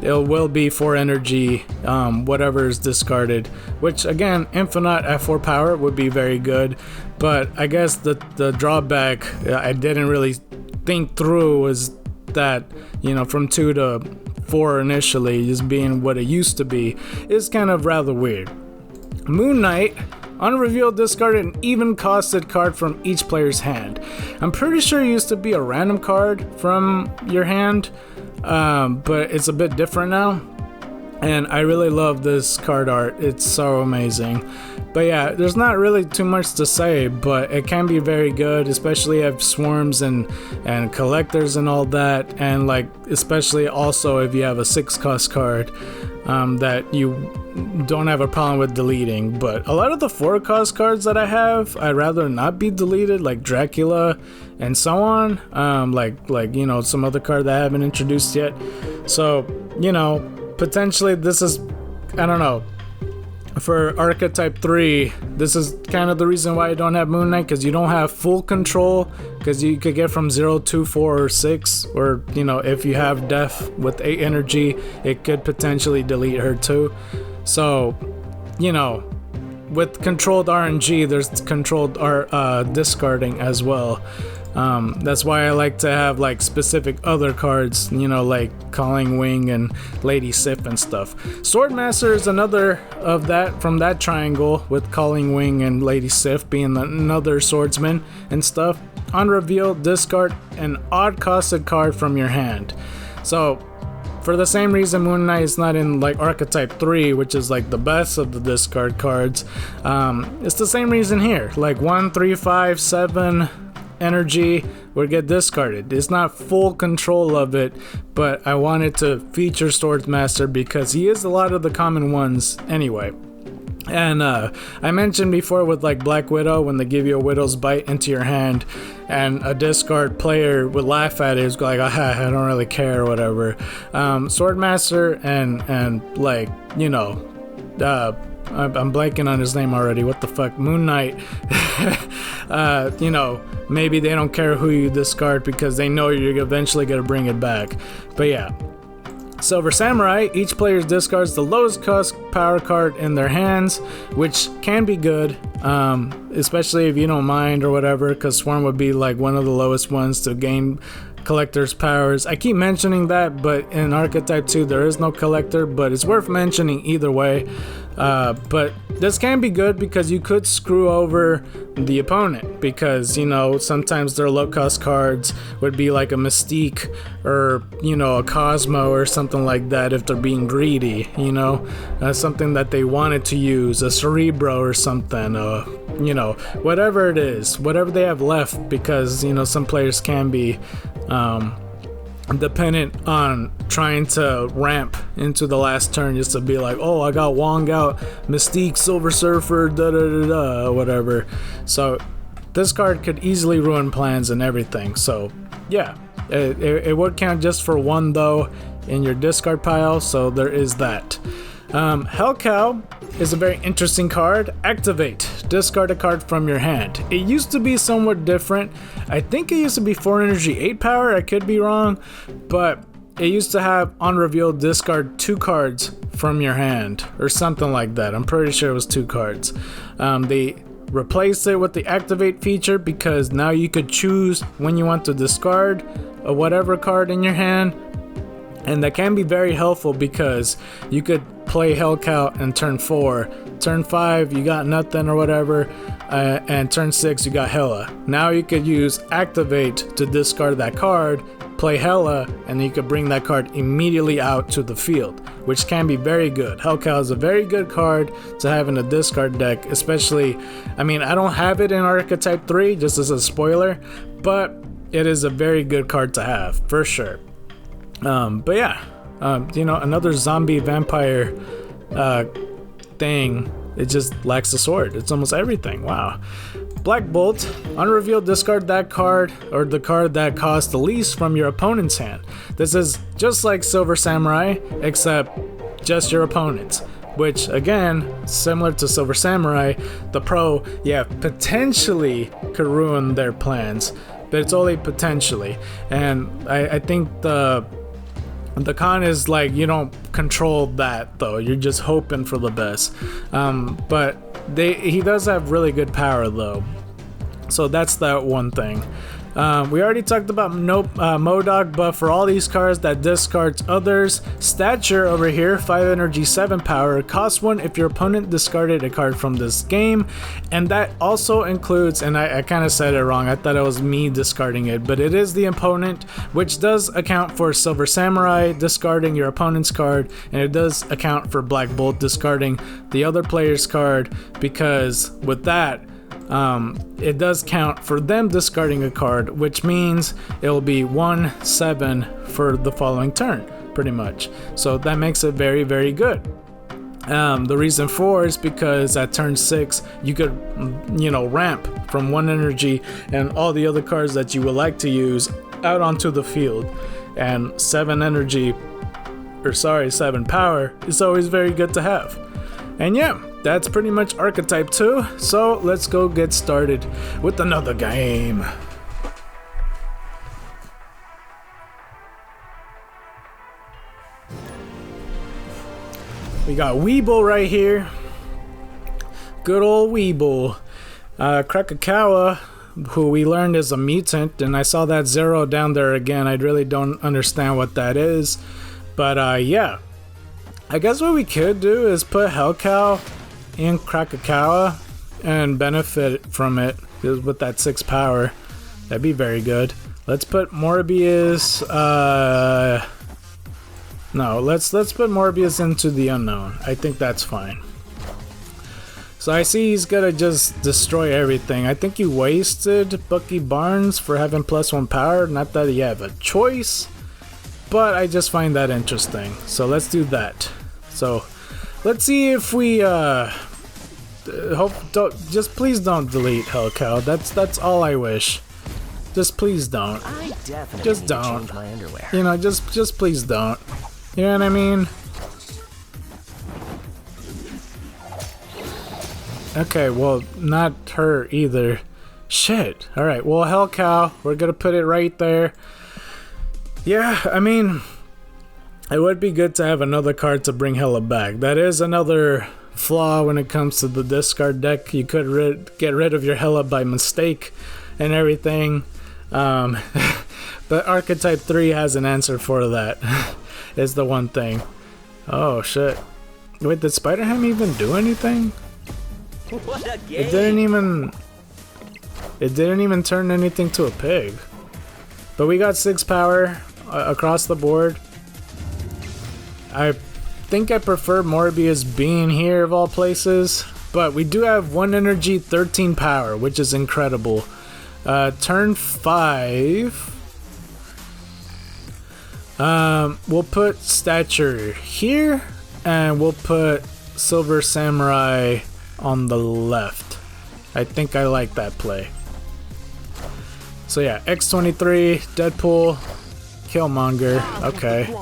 It will be 4 energy, whatever is discarded, which again, Infinite at 4 power would be very good, but I guess the drawback I didn't really think through was that, from 2 to 4 initially, just being what it used to be, is kind of rather weird. Moon Knight, unrevealed, discarded an even costed card from each player's hand. I'm pretty sure it used to be a random card from your hand, but it's a bit different now. And I really love this card art, it's so amazing. But yeah, there's not really too much to say, but it can be very good, especially if swarms and collectors and all that, and like especially also if you have a 6 cost card that you don't have a problem with deleting. But a lot of the 4 cost cards that I have, I'd rather not be deleted, like Dracula and so on, like some other card that I haven't introduced yet. So potentially this is, I don't know, for Archetype 3, this is kind of the reason why I don't have Moon Knight, because you don't have full control, because you could get from 0 to 4 or 6, or if you have Death with 8 energy, it could potentially delete her too. So with controlled RNG, there's controlled discarding as well. That's why I like to have like specific other cards, like Calling Wing and Lady Sif and stuff. Swordmaster is another of that, from that triangle, with Calling Wing and Lady Sif being another swordsman and stuff. Unrevealed, discard an odd costed card from your hand. So for the same reason Moon Knight is not in like Archetype 3, which is like the best of the discard cards, it's the same reason here. Like 1, 3, 5, 7 energy would get discarded. It's not full control of it, but I wanted to feature Swordsmaster because he is a lot of the common ones anyway. And I mentioned before with like Black Widow, when they give you a Widow's Bite into your hand and a discard player would laugh at it, it's like, I don't really care or whatever. Swordmaster and like, I'm blanking on his name already. What the fuck? Moon Knight. Maybe they don't care who you discard because they know you're eventually going to bring it back. But yeah. Silver Samurai, each player discards the lowest cost power card in their hands, which can be good, especially if you don't mind or whatever, because Swarm would be like one of the lowest ones to gain collector's powers. I keep mentioning that, but in Archetype 2 there is no collector, but it's worth mentioning either way. But this can be good because you could screw over the opponent, because sometimes their low cost cards would be like a Mystique or a Cosmo or something like that if they're being greedy, something that they wanted to use, a Cerebro or something, whatever it is, whatever they have left, because some players can be dependent on trying to ramp into the last turn just to be like, oh, I got Wong out, Mystique, Silver Surfer, whatever. So this card could easily ruin plans and everything. So yeah, it would count just for 1 though in your discard pile, so there is that. Hellcow is a very interesting card. Activate. Discard a card from your hand. It used to be somewhat different. I think it used to be 4 energy, 8 power. I could be wrong. But it used to have on reveal discard 2 cards from your hand. Or something like that. I'm pretty sure it was 2 cards. They replaced it with the activate feature because now you could choose when you want to discard a whatever card in your hand. And that can be very helpful because you could play Hellcow in turn 4. Turn 5, you got nothing or whatever. And turn 6, you got Hela. Now you could use Activate to discard that card, play Hela, and you could bring that card immediately out to the field, which can be very good. Hellcow is a very good card to have in a discard deck, especially, I mean, I don't have it in Archetype 3, just as a spoiler, but it is a very good card to have, for sure. But yeah, you know, another zombie vampire thing. It just lacks a sword. It's almost everything. Wow. Black Bolt. Unrevealed, discard that card or the card that costs the least from your opponent's hand. This is just like Silver Samurai, except just your opponent's. Which, again, similar to Silver Samurai, the pro, yeah, potentially could ruin their plans. But it's only potentially. And I think the con is like you don't control that though. You're just hoping for the best. But he does have really good power though. So that's that one thing. We already talked about Modock, but for all these cards that discards others, Stature over here, 5 energy, 7 power, costs 1 if your opponent discarded a card from this game. And that also includes, and I kind of said it wrong, I thought it was me discarding it, but it is the opponent, which does account for Silver Samurai discarding your opponent's card, and it does account for Black Bolt discarding the other player's card, because with that, it does count for them discarding a card, which means it will be 1-7 for the following turn, pretty much. So that makes it very, very good. The reason for is because at turn 6, you could, you know, ramp from 1 energy and all the other cards that you would like to use out onto the field. And 7 power is always very good to have. And yeah, that's pretty much Archetype 2, so let's go get started with another game. We got Weeble right here. Good old Weeble. Krakakawa, who we learned is a mutant, and I saw that 0 down there again. I really don't understand what that is. But yeah. I guess what we could do is put Hellcow in Krakakawa and benefit from it with that 6 power. That'd be very good. Let's put Morbius. No, let's put Morbius into the unknown. I think that's fine. So I see he's gonna just destroy everything. I think he wasted Bucky Barnes for having +1 power. Not that he have a choice, but I just find that interesting. So let's do that. So let's see if we just please don't delete Hellcow. That's all I wish. Just please don't. Just don't. You know, just please don't. You know what I mean? Okay, well, not her either. Shit. All right. Well, Hellcow, we're gonna put it right there. Yeah, I mean, it would be good to have another card to bring Hela back. That is another flaw when it comes to the discard deck. You could get rid of your Hela by mistake and everything. But Archetype 3 has an answer for that. Is the one thing. Oh shit. Wait, did Spider-Ham even do anything? What a game. It didn't even turn anything to a pig. But we got 6 power across the board. I think I prefer Morbius being here of all places, but we do have 1 energy, 13 power, which is incredible. Turn 5. We'll put Stature here, and we'll put Silver Samurai on the left. I think I like that play. So yeah, X23, Deadpool, Killmonger. Okay.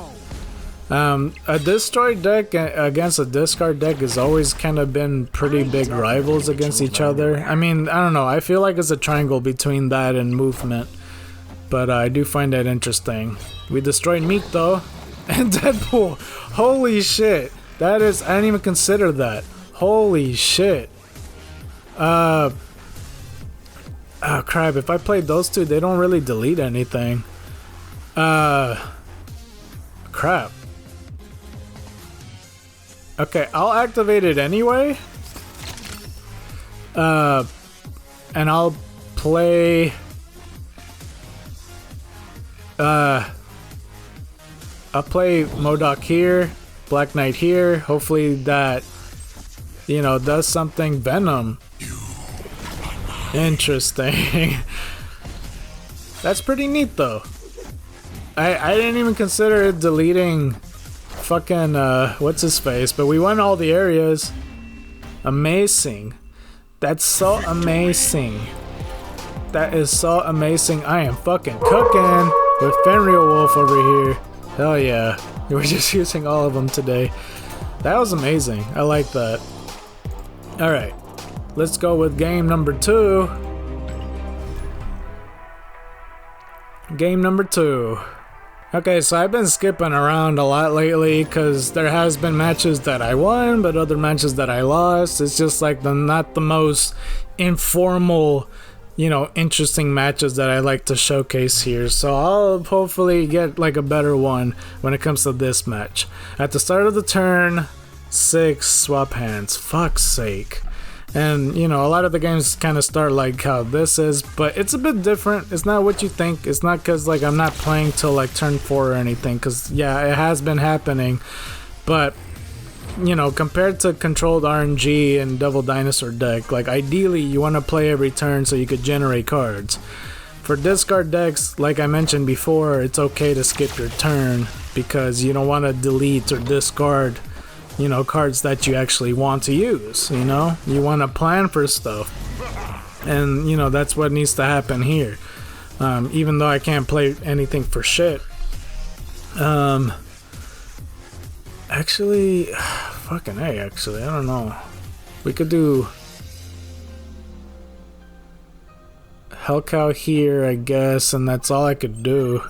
A destroyed deck against a discard deck has always kind of been pretty big rivals against each other. I mean, I don't know. I feel like it's a triangle between that and movement. But I do find that interesting. We destroyed Meat though. And Deadpool. Holy shit. That is, I didn't even consider that. Holy shit. Oh crap, if I played those two, they don't really delete anything. Crap. Okay, I'll activate it anyway. And I'll play... I'll play Modock here, Black Knight here. Hopefully that, you know, does something. Venom. Interesting. That's pretty neat though. I didn't even consider it deleting fucking what's his face, but we won all the areas. Amazing. That's so amazing. That is so amazing. I am fucking cooking with Fenrir Wolf over here. Hell yeah. We're just using all of them today. That was amazing. I like that. Alright. Let's go with game number 2. Game number 2. Okay, so I've been skipping around a lot lately because there has been matches that I won, but other matches that I lost. It's just like not the most informal, you know, interesting matches that I like to showcase here. So I'll hopefully get like a better one when it comes to this match. At the start of the turn, 6 swap hands. Fuck's sake. And, you know, a lot of the games kind of start like how this is, but it's a bit different. It's not what you think. It's not because, like, I'm not playing till, like, turn 4 or anything, because, yeah, it has been happening. But, you know, compared to controlled RNG and Double Dinosaur deck, like, ideally, you want to play every turn so you could generate cards. For discard decks, like I mentioned before, it's okay to skip your turn, because you don't want to delete or discard, you know, cards that you actually want to use, you know? You want to plan for stuff. And, you know, that's what needs to happen here. Even though I can't play anything for shit. Actually, fucking A, actually, I don't know. We could do Hellcow here, I guess, and that's all I could do.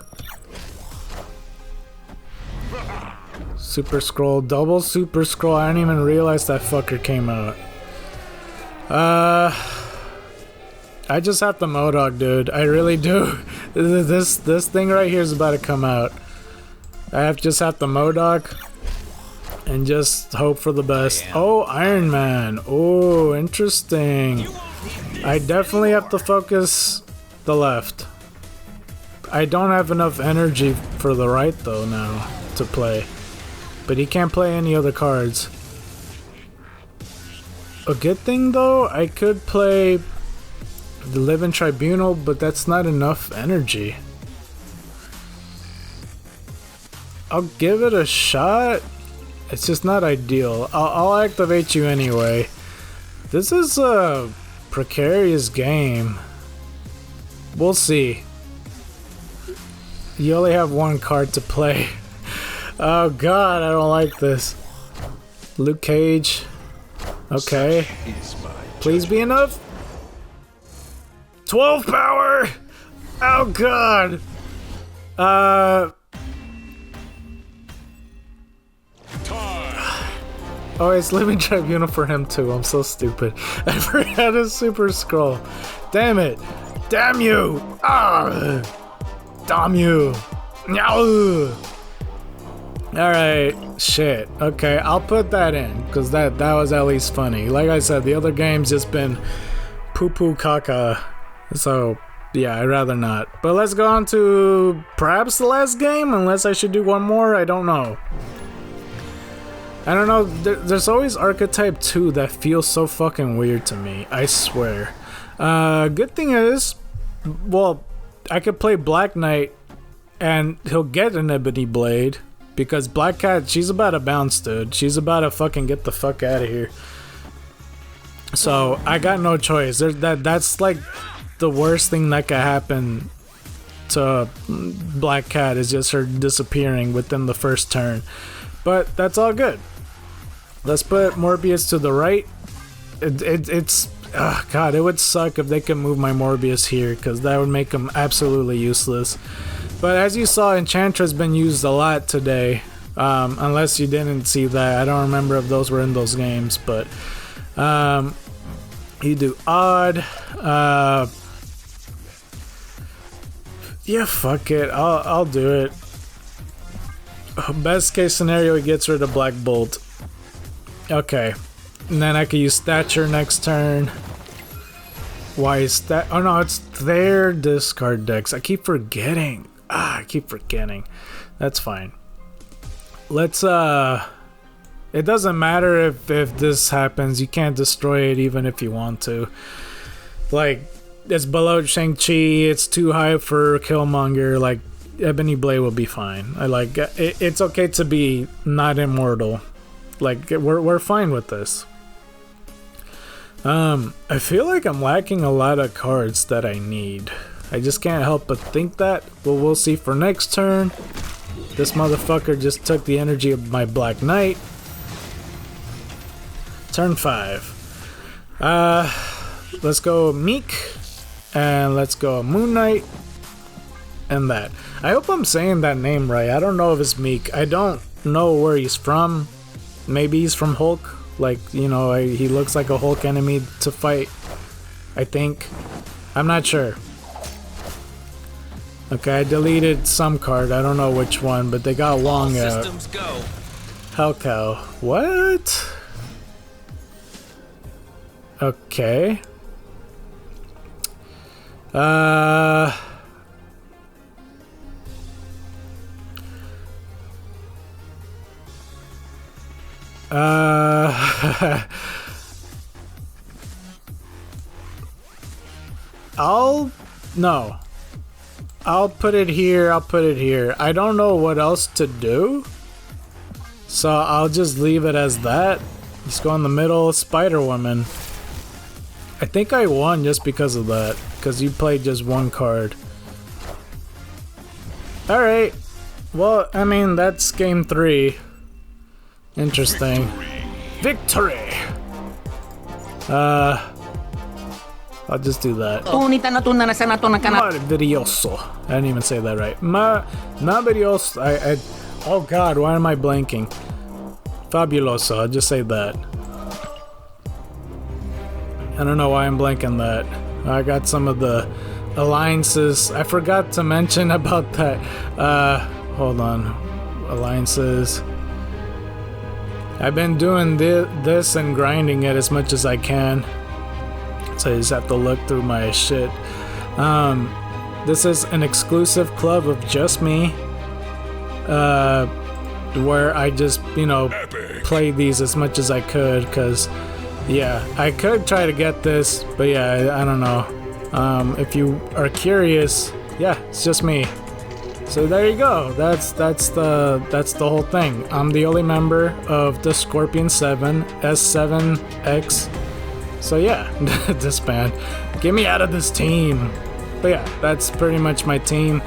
Super Scroll, double Super Scroll. I didn't even realize that fucker came out. I just have the Modock, dude. I really do. This thing right here is about to come out. I just have the Modock and just hope for the best. Oh, Iron Man. Oh, interesting. I definitely have to focus the left. I don't have enough energy for the right though now to play. But he can't play any other cards. A good thing though, I could play the Living Tribunal, but that's not enough energy. I'll give it a shot. It's just not ideal. I'll activate you anyway. This is a precarious game. We'll see. You only have one card to play. Oh god, I don't like this. Luke Cage. Okay. Please be enough. 12 power! Oh god! Oh, it's Living Tribunal for him too. I'm so stupid. I forgot his Super Scroll. Damn it. Damn you! Ah! Damn you! No! Alright, shit. Okay, I'll put that in, because that was at least funny. Like I said, the other game's just been poo-poo caca. So, yeah, I'd rather not. But let's go on to perhaps the last game, unless I should do one more, I don't know. I don't know, there's always Archetype 2 that feels so fucking weird to me, I swear. Good thing is, well, I could play Black Knight, and he'll get an Ebony Blade. Because Black Cat, she's about to bounce, dude. She's about to fucking get the fuck out of here. So, I got no choice. That's like the worst thing that could happen to Black Cat is just her disappearing within the first turn. But that's all good. Let's put Morbius to the right. It's God, it would suck if they could move my Morbius here, because that would make him absolutely useless. But as you saw, Enchantra's been used a lot today. Unless you didn't see that. I don't remember if those were in those games, but you do odd. Yeah, fuck it. I'll do it. Best case scenario, he gets rid of Black Bolt. Okay. And then I could use Stature next turn. Why is that? Oh no, it's their discard decks. I keep forgetting. I keep forgetting. That's fine. Let's it doesn't matter if this happens. You can't destroy it even if you want to. Like, it's below Shang-Chi, it's too high for Killmonger. Like, Ebony Blade will be fine. I like it's okay to be not immortal. Like, we're fine with this. I feel like I'm lacking a lot of cards that I need. I just can't help but think that. But we'll see for next turn. This motherfucker just took the energy of my Black Knight. Turn 5. Let's go Meek. And let's go Moon Knight. And that. I hope I'm saying that name right. I don't know if it's Meek. I don't know where he's from. Maybe he's from Hulk. Like, you know, he looks like a Hulk enemy to fight. I think. I'm not sure. Okay, I deleted some card. I don't know which one, but they got Wong out. Systems go. Hellcow. What? Okay. I'll put it here, I don't know what else to do, so I'll just leave it as that. Let's go in the middle. Spider-Woman. I think I won just because of that, because you played just one card. Alright. Well, I mean, that's game 3. Interesting. Victory! I'll just do that. Maravilloso. I didn't even say that right. Maravilloso. Oh god, why am I blanking? Fabuloso. I'll just say that. I don't know why I'm blanking that. I got some of the alliances. I forgot to mention about that. Hold on. Alliances. I've been doing this and grinding it as much as I can. So I just have to look through my shit. This is an exclusive club of just me. Where I just, you know, play these as much as I could. Because, yeah, I could try to get this. But yeah, I don't know. If you are curious, yeah, it's just me. So there you go. That's the whole thing. I'm the only member of the Scorpion 7 S7X. So yeah, disband. Get me out of this team. But yeah, that's pretty much my team.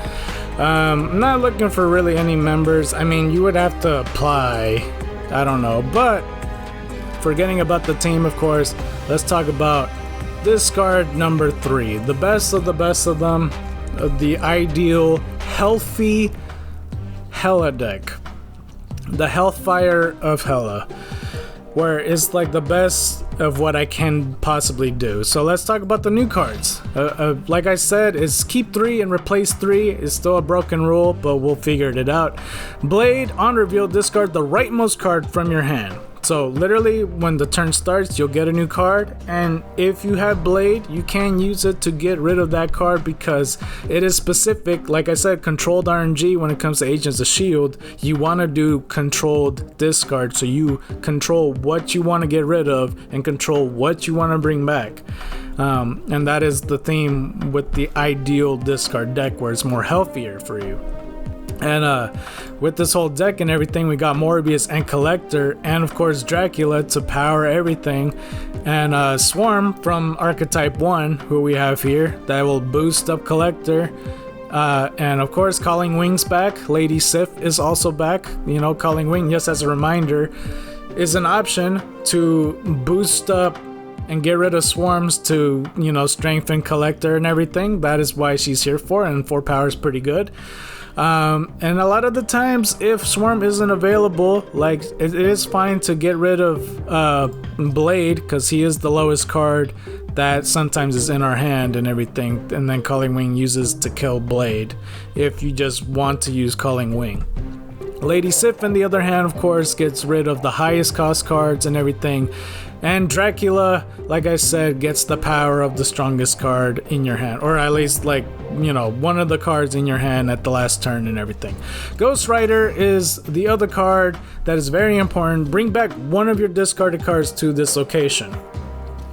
I'm not looking for really any members. I mean, you would have to apply. I don't know. But forgetting about the team, of course, let's talk about discard number 3. The best of them. The ideal Healthy Hela Deck. The Hellfire of Hela. Where it's like the best of what I can possibly do. So let's talk about the new cards. Like I said, it's keep 3 and replace 3. It's still a broken rule, but we'll figure it out. Blade, on reveal, discard the rightmost card from your hand. So literally, when the turn starts, you'll get a new card, and if you have Blade, you can use it to get rid of that card because it is specific. Like I said, controlled RNG when it comes to Agents of S.H.I.E.L.D. You want to do controlled discard, so you control what you want to get rid of and control what you want to bring back. And that is the theme with the ideal discard deck, where it's more healthier for you. And with this whole deck and everything, we got Morbius and Collector, and of course Dracula to power everything, and Swarm from Archetype 1, who we have here, that will boost up Collector. And of course, Calling Wing's back. Lady Sif is also back. You know, Calling Wing, just as a reminder, is an option to boost up and get rid of swarms to, you know, strengthen Collector and everything. That is why she's here for, and 4 power is pretty good. And a lot of the times, if Swarm isn't available, like, it is fine to get rid of Blade, because he is the lowest card that sometimes is in our hand and everything, and then Calling Wing uses to kill Blade if you just want to use Calling Wing. Lady Sif, on the other hand, of course, gets rid of the highest cost cards and everything. And Dracula, like I said, gets the power of the strongest card in your hand. Or at least, like, you know, one of the cards in your hand at the last turn and everything. Ghost Rider is the other card that is very important. Bring back one of your discarded cards to this location.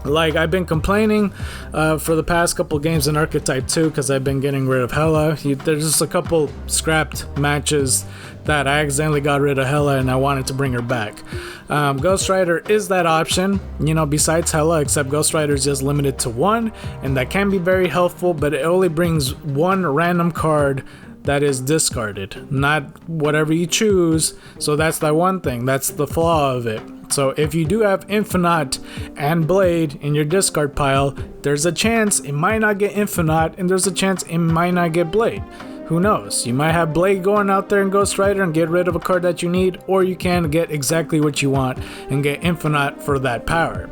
Like, I've been complaining for the past couple games in Archetype 2 because I've been getting rid of Hela. There's just a couple scrapped matches that I accidentally got rid of Hela and I wanted to bring her back. Ghost Rider is that option, you know, besides Hela, except Ghost Rider is just limited to 1, and that can be very helpful, but it only brings 1 random card that is discarded, not whatever you choose. So that's that one thing, that's the flaw of it. So if you do have Infinite and Blade in your discard pile, there's a chance it might not get Infinite, and there's a chance it might not get Blade. Who knows? You might have Blade going out there in Ghost Rider and get rid of a card that you need, or you can get exactly what you want and get Infinite for that power.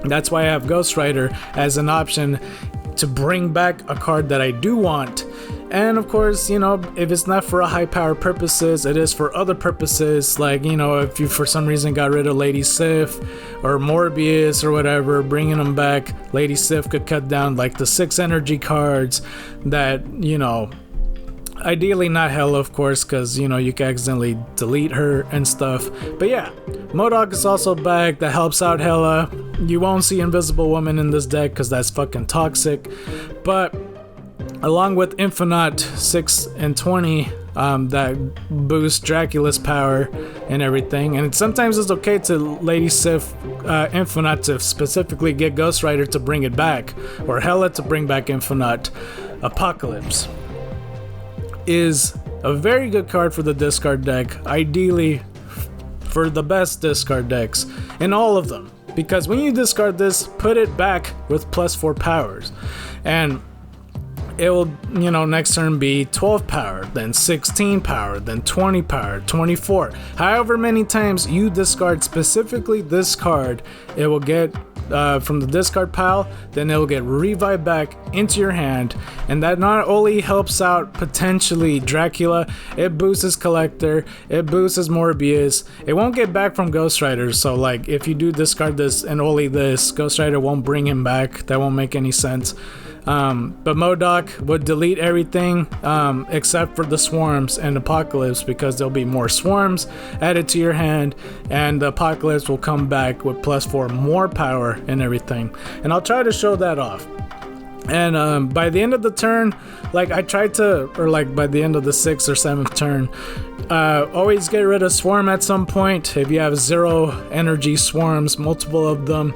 That's why I have Ghost Rider as an option to bring back a card that I do want. And of course, you know, if it's not for a high power purposes, it is for other purposes. Like, you know, if you for some reason got rid of Lady Sif or Morbius or whatever, bringing them back, Lady Sif could cut down like the 6 energy cards that, you know, ideally not Hela, of course, because, you know, you can accidentally delete her and stuff. But yeah, Modock is also back. That helps out Hela. You won't see Invisible Woman in this deck because that's fucking toxic. But along with Infinite 6 and 20, that boosts Dracula's power and everything. And sometimes it's okay to Lady Sif Infinite to specifically get Ghost Rider to bring it back, or Hela to bring back Infinite. Apocalypse is a very good card for the discard deck, ideally for the best discard decks in all of them, because when you discard this, put it back with +4 powers, and it will, you know, next turn be 12 power, then 16 power, then 20 power, 24. However many times you discard specifically this card, it will get from the discard pile, then it will get revived back into your hand, and that not only helps out potentially Dracula, it boosts his Collector, it boosts his Morbius. It won't get back from Ghost Rider, so like if you do discard this and only this, Ghost Rider won't bring him back. That won't make any sense. But Modock would delete everything except for the swarms and Apocalypse, because there'll be more swarms added to your hand, and the Apocalypse will come back with +4 more power and everything. And I'll try to show that off. And by the end of the turn, like I tried to, or like by the end of the 6th or 7th turn, always get rid of Swarm at some point. If you have 0 energy swarms, multiple of them,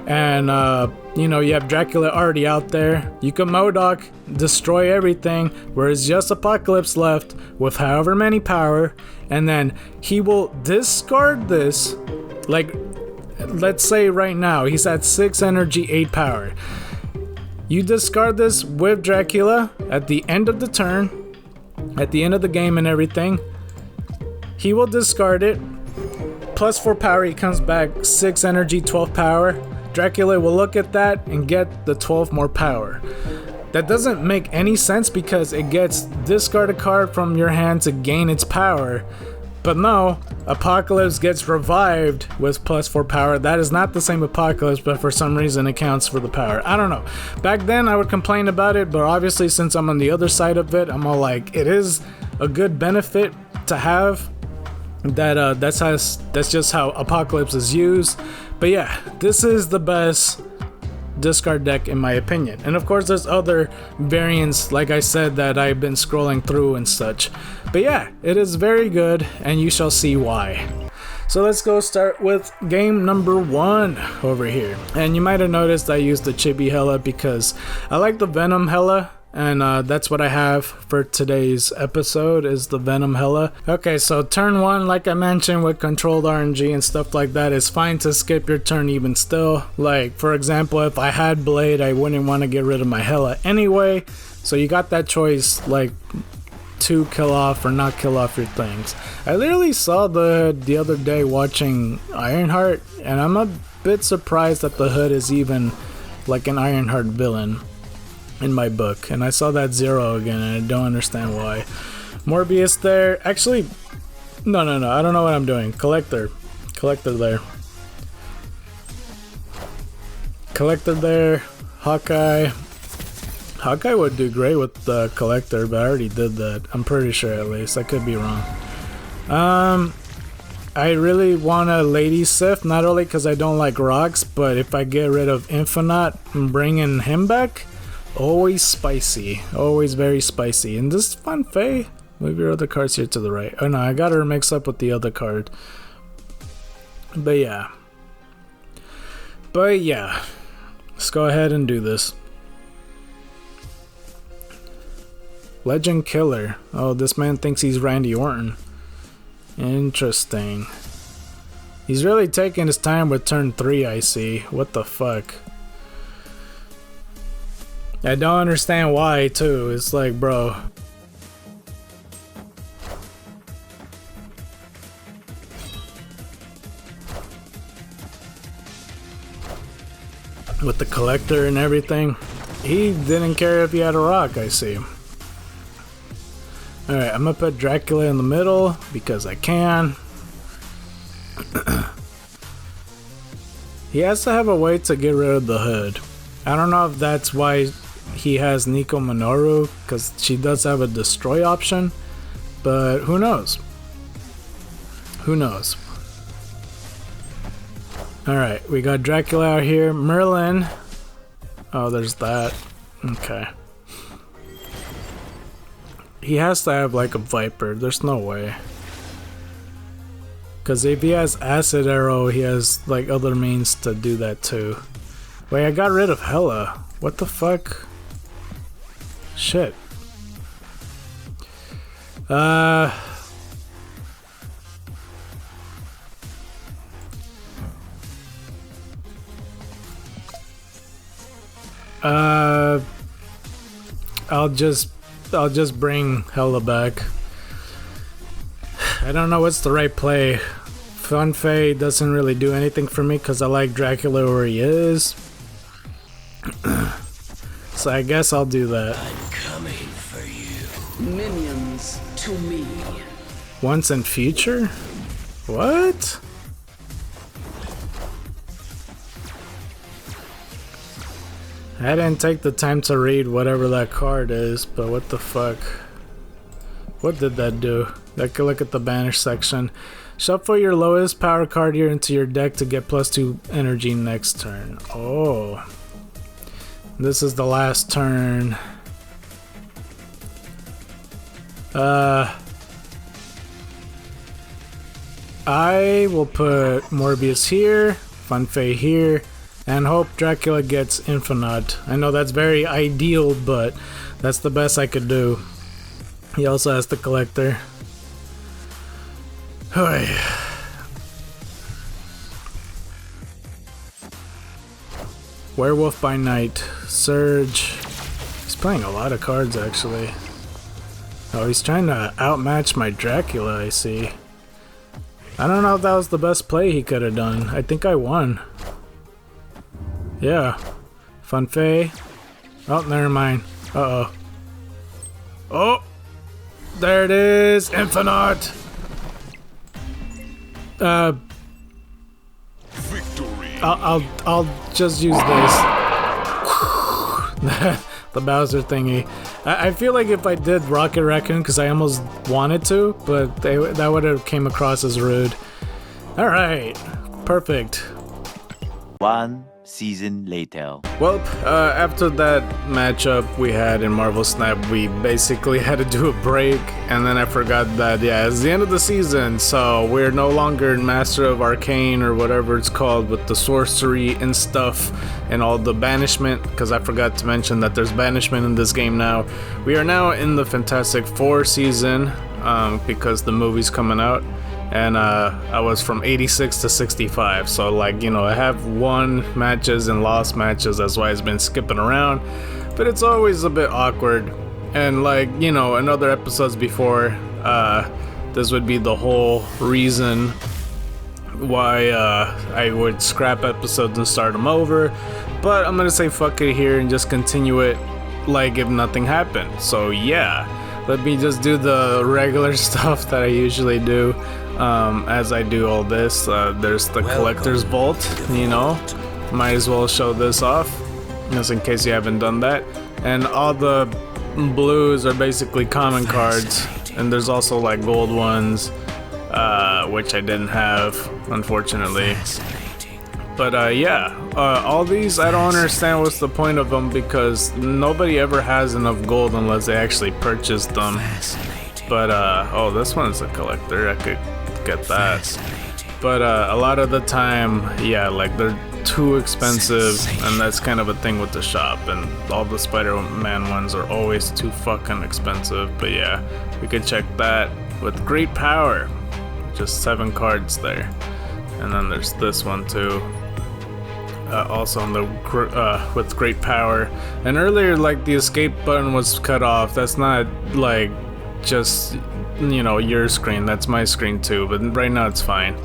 and you know, you have Dracula already out there, you can Modock, destroy everything, whereas just Apocalypse left with however many power, and then he will discard this. Like, let's say right now he's at 6 energy, 8 power. You discard this with Dracula at the end of the turn, at the end of the game and everything. He will discard it, +4 power, he comes back 6 energy, 12 power. Dracula will look at that and get the 12 more power. That doesn't make any sense because it gets discard a card from your hand to gain its power. But no, Apocalypse gets revived with +4 power. That is not the same Apocalypse, but for some reason it counts for the power. I don't know. Back then I would complain about it, but obviously since I'm on the other side of it, I'm all like, it is a good benefit to have. That's just how Apocalypse is used. But yeah, this is the best discard deck in my opinion. And of course there's other variants, like I said, that I've been scrolling through and such. But yeah, it is very good, and you shall see why. So let's go start with game number 1 over here. And you might have noticed I used the Chibi Hela because I like the Venom Hela And that's what I have for today's episode, is the Venom Hela. Okay, so turn 1, like I mentioned, with controlled RNG and stuff like that, it's fine to skip your turn even still. Like, for example, if I had Blade, I wouldn't want to get rid of my Hela anyway. So you got that choice, like, to kill off or not kill off your things. I literally saw the other day watching Ironheart, and I'm a bit surprised that the Hood is even like an Ironheart villain in my book, and I saw that 0 again, and I don't understand why. Morbius there. Actually, no, I don't know what I'm doing. Collector there. Collector there. Hawkeye would do great with the Collector, but I already did that. I'm pretty sure, at least. I could be wrong. I really want a Lady Sif, not only because I don't like rocks, but if I get rid of Infinite and bringing him back, always spicy. Always very spicy. And this Fun Fae, move your other cards here to the right. Oh no, I got her mixed up with the other card. But yeah. Let's go ahead and do this. Legend Killer. Oh, this man thinks he's Randy Orton. Interesting. He's really taking his time with turn 3, I see. What the fuck? I don't understand why, too. It's like, bro. With the Collector and everything. He didn't care if he had a rock, I see. Alright, I'm gonna put Dracula in the middle because I can. He has to have a way to get rid of the Hood. I don't know if that's why he has Nico Minoru, because she does have a destroy option, but who knows? Who knows? Alright, we got Dracula out here. Merlin. Oh, there's that. Okay. He has to have like a Viper. There's no way. Because if he has Acid Arrow, he has like other means to do that too. Wait, I got rid of Hela. What the fuck? Shit. Fun I'll just bring Hela back. I don't know what's the right play. Fun Fae doesn't really do anything for me because I like Dracula where he is. So I guess I'll do that. I'm coming for you. Minions to me. Once in future? What? I didn't take the time to read whatever that card is, but what the fuck? What did that do? Take a look at the banish section. Shuffle your lowest power card here into your deck to get +2 energy next turn. Oh. This is the last turn. I will put Morbius here, Fun Fae here, and hope Dracula gets Infinite. I know that's very ideal, but that's the best I could do. He also has the Collector. Hoi. Werewolf by Night. Surge. He's playing a lot of cards, actually. Oh, he's trying to outmatch my Dracula, I see. I don't know if that was the best play he could have done. I think I won. Yeah. Fun Fae. Oh, never mind. Uh-oh. Oh! There it is! Infinite! Victory. I'll just use this. The Bowser thingy. I feel like if I did Rocket Raccoon, because I almost wanted to, but that would have came across as rude. Alright. Perfect. One season later. Well, after that matchup we had in Marvel Snap, we basically had to do a break, and then I forgot that, yeah, it's the end of the season, so we're no longer in Master of Arcane or whatever it's called with the sorcery and stuff and all the banishment, because I forgot to mention that there's banishment in this game now. We are now in the Fantastic Four season, because the movie's coming out. And I was from 86 to 65, so like, you know, I have won matches and lost matches, that's why it's been skipping around, but it's always a bit awkward. And like, you know, in other episodes before, this would be the whole reason why I would scrap episodes and start them over, but I'm gonna say fuck it here and just continue it like if nothing happened. So yeah, let me just do the regular stuff that I usually do. As I do all this, there's the collector's vault, you know, might as well show this off, just in case you haven't done that. And all the blues are basically common cards, and there's also like gold ones, which I didn't have, unfortunately. But yeah, all these, I don't understand what's the point of them, because nobody ever has enough gold unless they actually purchase them. But oh, this one's a collector, I could get that. But a lot of the time, yeah, like they're too expensive, and that's kind of a thing with the shop, and all the Spider-Man ones are always too fucking expensive. But yeah, we could check that with great power, just 7 cards there. And then there's this one too, also on the with great power. And earlier, like, the escape button was cut off. That's not like just, you know, your screen, that's my screen too, but right now it's fine.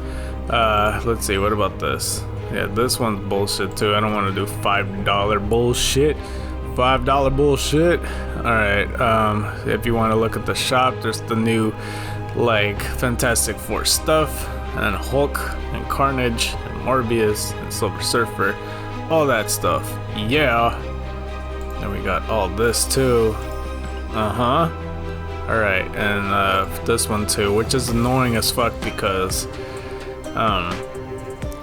Let's see, what about this? Yeah, this one's bullshit too. I don't want to do $5 bullshit. $5 bullshit. Alright, if you want to look at the shop, there's the new, like, Fantastic Four stuff, and Hulk, and Carnage, and Morbius, and Silver Surfer, all that stuff. Yeah. And we got all this too. Alright, and this one too, which is annoying as fuck, because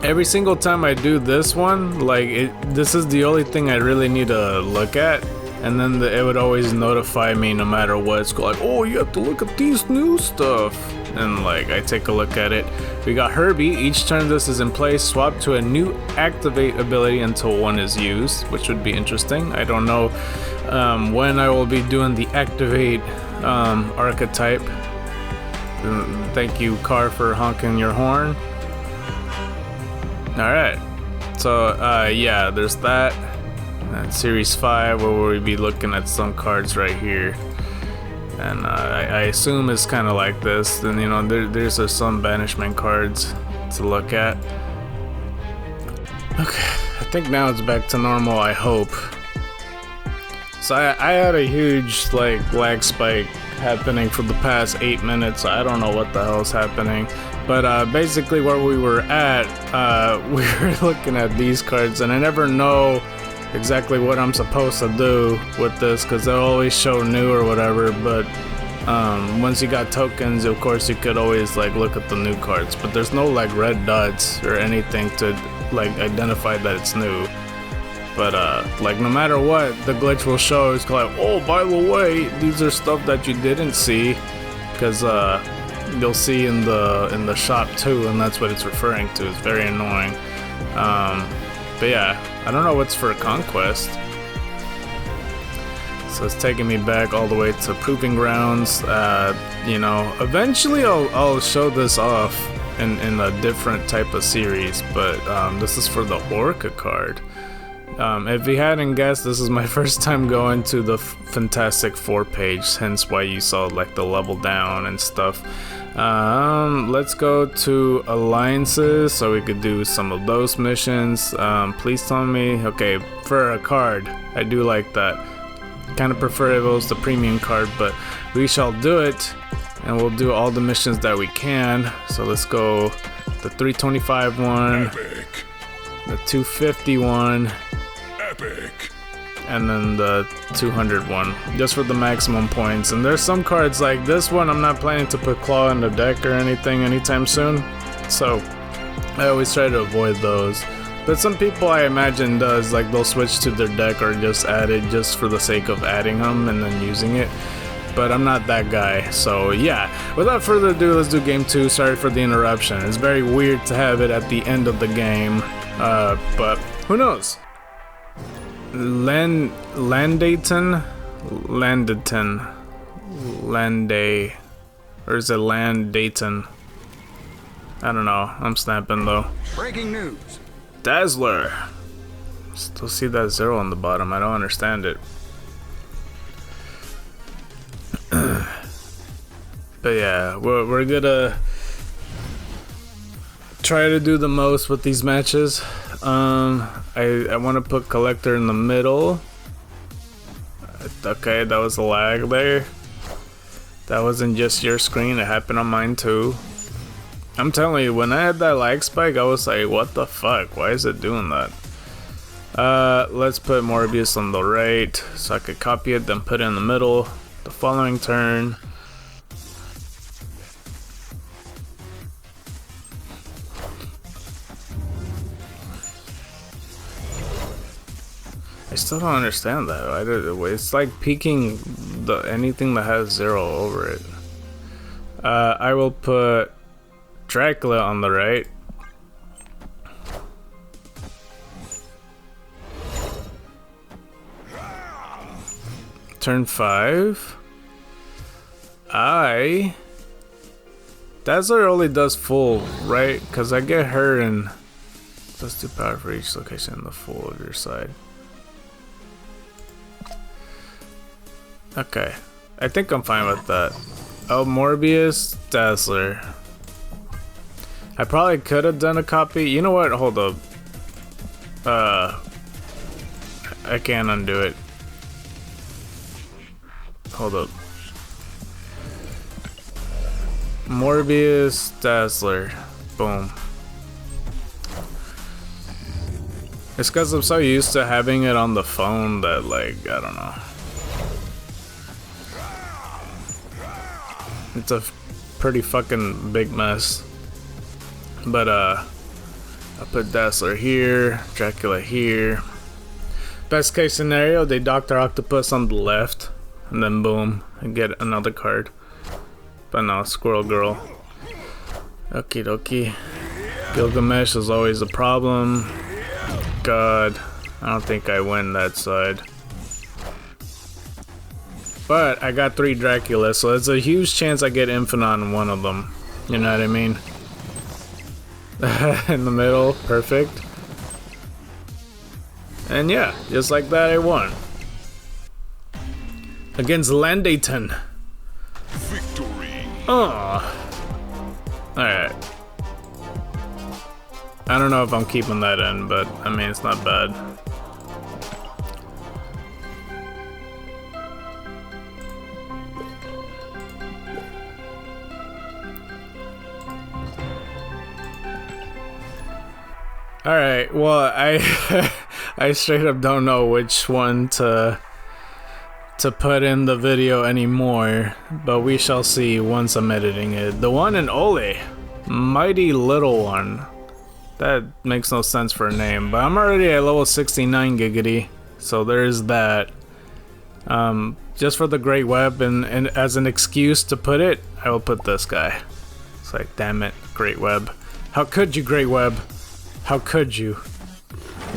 every single time I do this one, like, this is the only thing I really need to look at, and then it would always notify me no matter what. It's like, oh, you have to look at these new stuff, and like, I take a look at it. We got Herbie. Each turn this is in place, swap to a new activate ability until one is used, which would be interesting. I don't know when I will be doing the activate archetype. Thank you, car, for honking your horn. Alright, so yeah, there's that. And Series 5, where we'll be looking at some cards right here. And I assume it's kind of like this. Then, you know, there's some banishment cards to look at. Okay, I think now it's back to normal, I hope. So I had a huge, like, lag spike happening for the past 8 minutes. I don't know what the hell's happening. But basically where we were at, we were looking at these cards, and I never know exactly what I'm supposed to do with this, because they'll always show new or whatever. But once you got tokens, of course you could always, like, look at the new cards, but there's no, like, red dots or anything to, like, identify that it's new. But like, no matter what, the glitch will show. It's like, oh, by the way, these are stuff that you didn't see, because you'll see in the shop too, and that's what it's referring to. It's very annoying. But yeah, I don't know what's for Conquest. So it's taking me back all the way to Proving Grounds. You know, eventually I'll show this off in a different type of series, but this is for the Orca card. If you hadn't guessed, this is my first time going to the Fantastic Four page, hence why you saw, like, the level down and stuff. Let's go to alliances so we could do some of those missions. Please tell me, okay, for a card, I do like that. Kind of prefer if it was the premium card, but we shall do it, and we'll do all the missions that we can. So let's go the 325 one, Epic. the 250 one, Epic. and then the 200 one, just for the maximum points. And there's some cards like this one, I'm not planning to put Claw in the deck or anything anytime soon, so I always try to avoid those. But some people, I imagine, does, like, they'll switch to their deck or just add it just for the sake of adding them and then using it. But I'm not that guy, so yeah. Without further ado, let's do game 2. Sorry for the interruption. It's very weird to have it at the end of the game, but who knows? Landayton? Landay. Or is it Landayton? I don't know. I'm snapping though. Breaking news. Dazzler. Still see that 0 on the bottom. I don't understand it. But yeah, we're gonna try to do the most with these matches. I want to put collector in the middle. Okay, that was a lag there. That wasn't just your screen, it happened on mine too. I'm telling you, when I had that lag spike, I was like, what the fuck? Why is it doing that? Let's put Morbius on the right so I could copy it, then put it in the middle. The following turn. I still don't understand that. It's like peeking anything that has 0 over it. I will put Dracula on the right. Turn 5. Dazzler only does full, right? Because I get her and plus 2 power for each location in the full of your side. Okay, I think I'm fine with that. Oh, Morbius, Dazzler. I probably could have done a copy. You know what? Hold up. I can't undo it. Hold up. Morbius, Dazzler. Boom. It's because I'm so used to having it on the phone that, like, I don't know. It's a pretty fucking big mess. But, I'll put Dazzler here, Dracula here. Best case scenario, they Dr. Octopus on the left. And then boom, I get another card. But no, Squirrel Girl. Okie dokie. Gilgamesh is always a problem. God, I don't think I win that side. But I got 3 Draculas, so it's a huge chance I get Infinite on one of them. You know what I mean? In the middle, perfect. And yeah, just like that I won. Against Landayton. Victory. Oh. Alright. I don't know if I'm keeping that in, but I mean, it's not bad. Alright, well, I straight up don't know which one to put in the video anymore, but we shall see once I'm editing it. The one in Ole, Mighty Little One. That makes no sense for a name, but I'm already at level 69 giggity, so there's that. Just for the Great Web and as an excuse to put it, I will put this guy. It's like, damn it, Great Web. How could you, Great Web? How could you?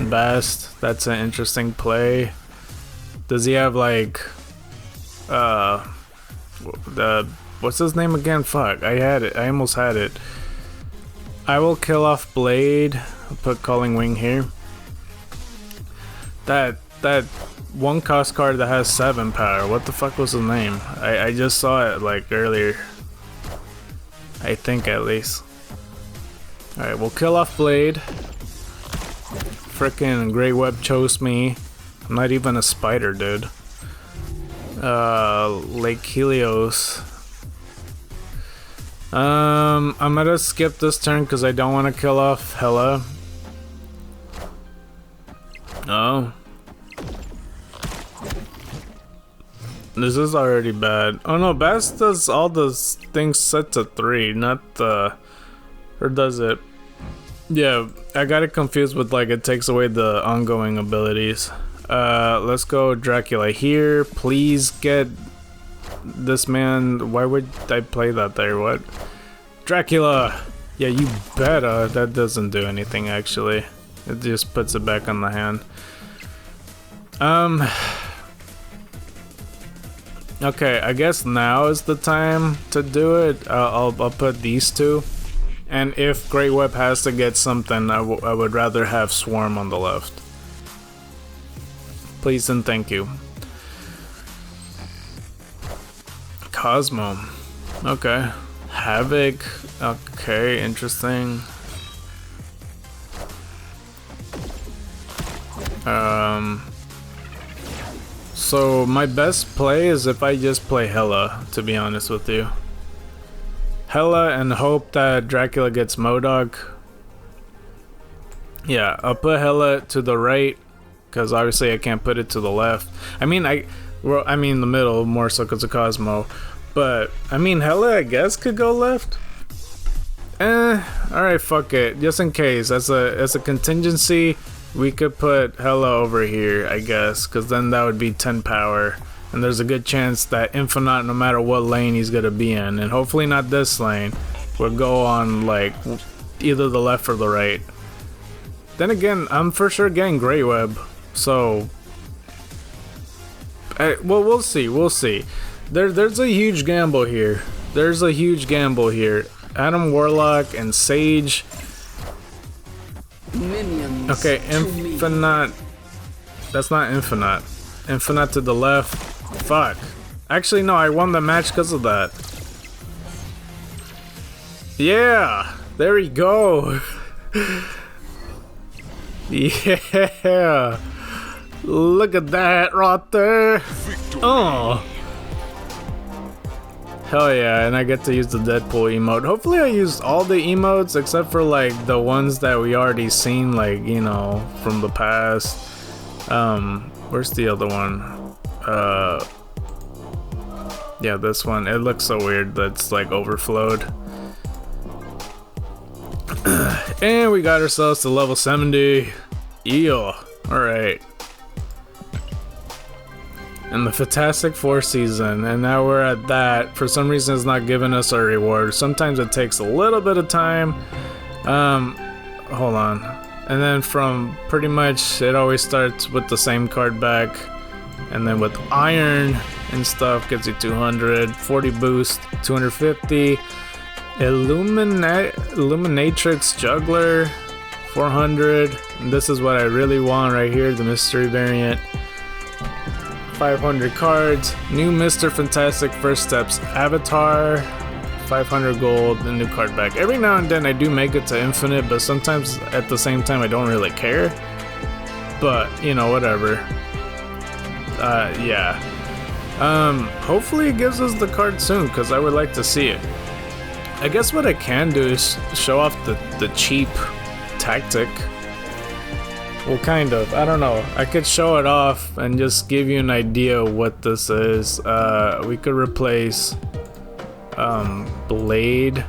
Bast, that's an interesting play. Does he have like what's his name again? Fuck, I had it. I almost had it. I will kill off Blade. I'll put Calling Wing here. That one cost card that has 7 power. What the fuck was his name? I just saw it like earlier. I think at least. Alright, we'll kill off Blade. Frickin' Great Web chose me. I'm not even a spider, dude. Lake Helios. I'm gonna skip this turn because I don't want to kill off Hela. Oh. This is already bad. Oh no, Bast does all the things set to 3, not the... Or does it? Yeah, I got it confused with like it takes away the ongoing abilities. Let's go Dracula here. Please get this man. Why would I play that there? What? Dracula! Yeah, you better. That doesn't do anything actually. It just puts it back on the hand. Okay, I guess now is the time to do it. I'll put these two. And if Great Web has to get something, I would rather have Swarm on the left. Please and thank you. Cosmo. Okay. Havoc. Okay, interesting. So my best play is if I just play Hela, to be honest with you. Hela and hope that Dracula gets Modock. Yeah, I'll put Hela to the right because obviously I can't put it to the left. I mean the middle more so because of Cosmo. But I mean Hela I guess could go left. Alright, fuck it. Just in case, as a contingency, we could put Hela over here, I guess, because then that would be 10 power. And there's a good chance that Infinite, no matter what lane he's gonna be in, and hopefully not this lane, will go on like either the left or the right. Then again, I'm for sure getting Grey Web, so well, we'll see. There's a huge gamble here. Adam Warlock and Sage. Minions. Okay, Infinite. That's not Infinite. Infinite to the left. Fuck. Actually, no, I won the match because of that. Yeah! There we go! Yeah! Look at that right there! Oh! Hell yeah, and I get to use the Deadpool emote. Hopefully I used all the emotes except for like the ones that we already seen, like, you know, from the past. Where's the other one? Yeah, this one. It looks so weird that's like overflowed. And we got ourselves to level 70. Yeah, alright. And the Fantastic Four season, and now we're at that. For some reason it's not giving us our reward. Sometimes it takes a little bit of time. Hold on. And then from pretty much, it always starts with the same card back. And then with Iron and stuff, gives you 200, 40 boost, 250. Illuminatrix Juggler, 400. And this is what I really want right here, the mystery variant. 500 cards. New Mr. Fantastic First Steps Avatar. 500 gold, and new card back. Every now and then I do make it to infinite, but sometimes at the same time I don't really care. But, you know, whatever. Yeah. Hopefully it gives us the card soon, because I would like to see it. I guess what I can do is show off the cheap tactic. Well, kind of. I don't know. I could show it off and just give you an idea of what this is. We could replace Blade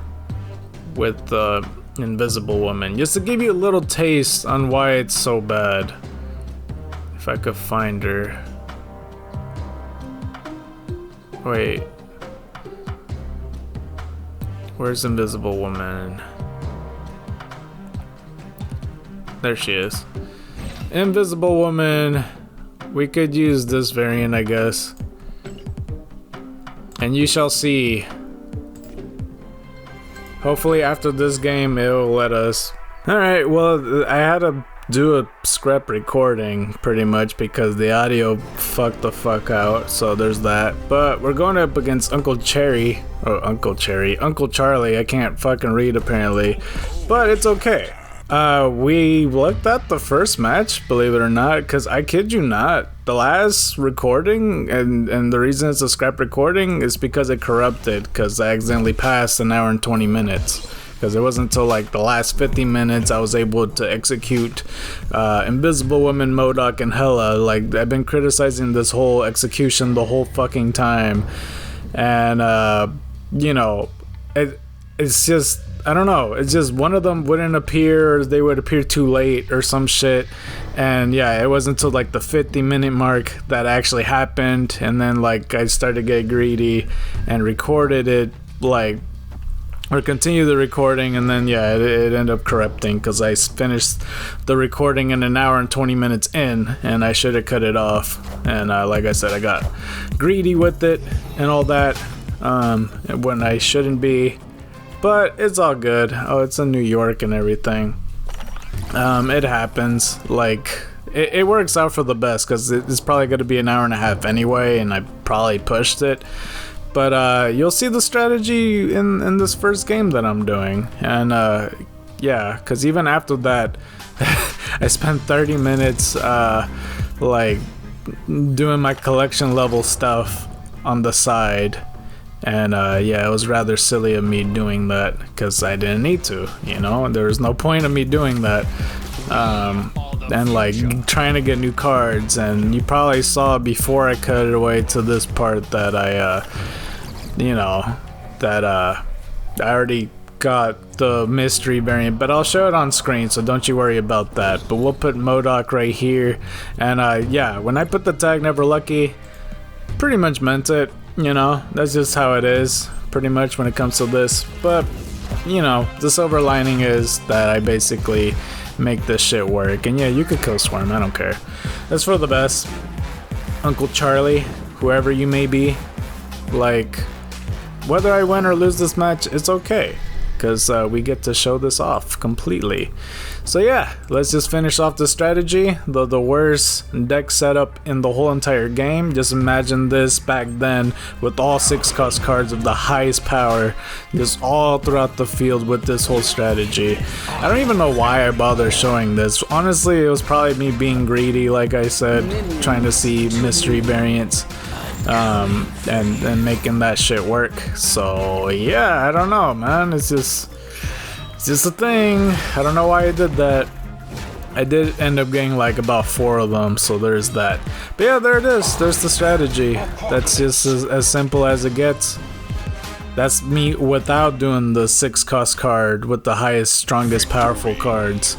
with the Invisible Woman, just to give you a little taste on why it's so bad. If I could find her. Wait. Where's Invisible Woman? There she is. Invisible Woman. We could use this variant, I guess. And you shall see. Hopefully after this game it'll let us. Alright, well, I had to do a scrap recording pretty much because the audio fucked the fuck out, so there's that. But we're going up against Uncle Charlie. I can't fucking read apparently, but it's okay. We looked at the first match, believe it or not, because I kid you not, the last recording, and the reason it's a scrap recording is because it corrupted, because I accidentally passed an hour and 20 minutes. Because it wasn't until like the last 50 minutes I was able to execute Invisible Woman, Modock, and Hela. Like, I've been criticizing this whole execution the whole fucking time. And, you know, it's just, I don't know. It's just one of them wouldn't appear, or they would appear too late or some shit. And yeah, it wasn't until like the 50-minute mark that actually happened. And then like I started to get greedy and recorded it, like, or continue the recording, and then yeah, it ended up corrupting because I finished the recording in an hour and 20 minutes in, and I should have cut it off. And like I said, I got greedy with it and all that, when I shouldn't be, but it's all good. Oh, it's in New York and everything. It happens. Like it works out for the best because it's probably going to be an hour and a half anyway, and I probably pushed it. But you'll see the strategy in this first game that I'm doing. And yeah, because even after that, I spent 30 minutes like doing my collection level stuff on the side. And yeah, it was rather silly of me doing that because I didn't need to, you know? There was no point of me doing that. And like trying to get new cards. And you probably saw before I cut it away to this part that I I already got the mystery variant, but I'll show it on screen, so don't you worry about that. But we'll put Modock right here, and yeah, when I put the tag Never Lucky, pretty much meant it, you know, that's just how it is, pretty much when it comes to this. But, you know, the silver lining is that I basically make this shit work, and yeah, you could kill Swarm, I don't care. That's for the best. Uncle Charlie, whoever you may be, like, whether I win or lose this match, it's okay, because we get to show this off completely. So yeah, let's just finish off the strategy. The worst deck setup in the whole entire game. Just imagine this back then with all 6-cost cards of the highest power, just all throughout the field with this whole strategy. I don't even know why I bother showing this. Honestly, it was probably me being greedy, like I said, trying to see mystery variants. And making that shit work. So yeah, I don't know, man. It's just a thing. I don't know why I did that. I did end up getting like about 4 of them, so there's that. But yeah, there it is. There's the strategy. That's just as simple as it gets. That's me without doing the 6-cost card with the highest, strongest, powerful cards.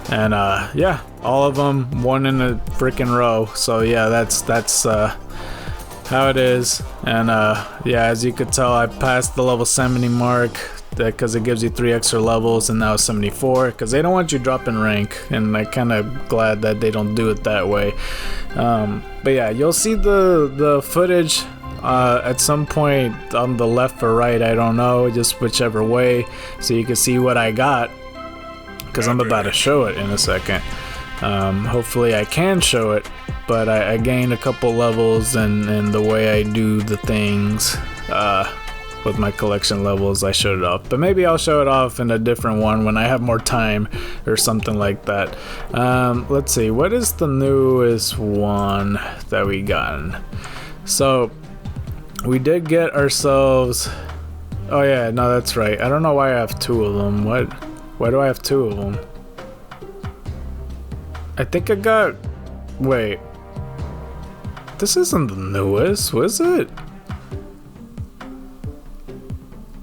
And yeah, all of them, one in a freaking row. So yeah, that's how it is. And yeah, as you could tell, I passed the level 70 mark because it gives you 3 extra levels, and now it's 74 because they don't want you dropping rank, and I'm kind of glad that they don't do it that way. But yeah, you'll see the footage at some point on the left or right, I don't know, just whichever way, so you can see what I got, because I'm about to show it in a second. Hopefully I can show it, but I gained a couple levels, and the way I do the things with my collection levels, I showed it off. But maybe I'll show it off in a different one when I have more time or something like that. Let's see, what is the newest one that we got? So we did get ourselves, oh yeah, no, that's right, I don't know why I have 2 of them. Why do I have 2 of them? I think I got, wait, this isn't the newest, was it?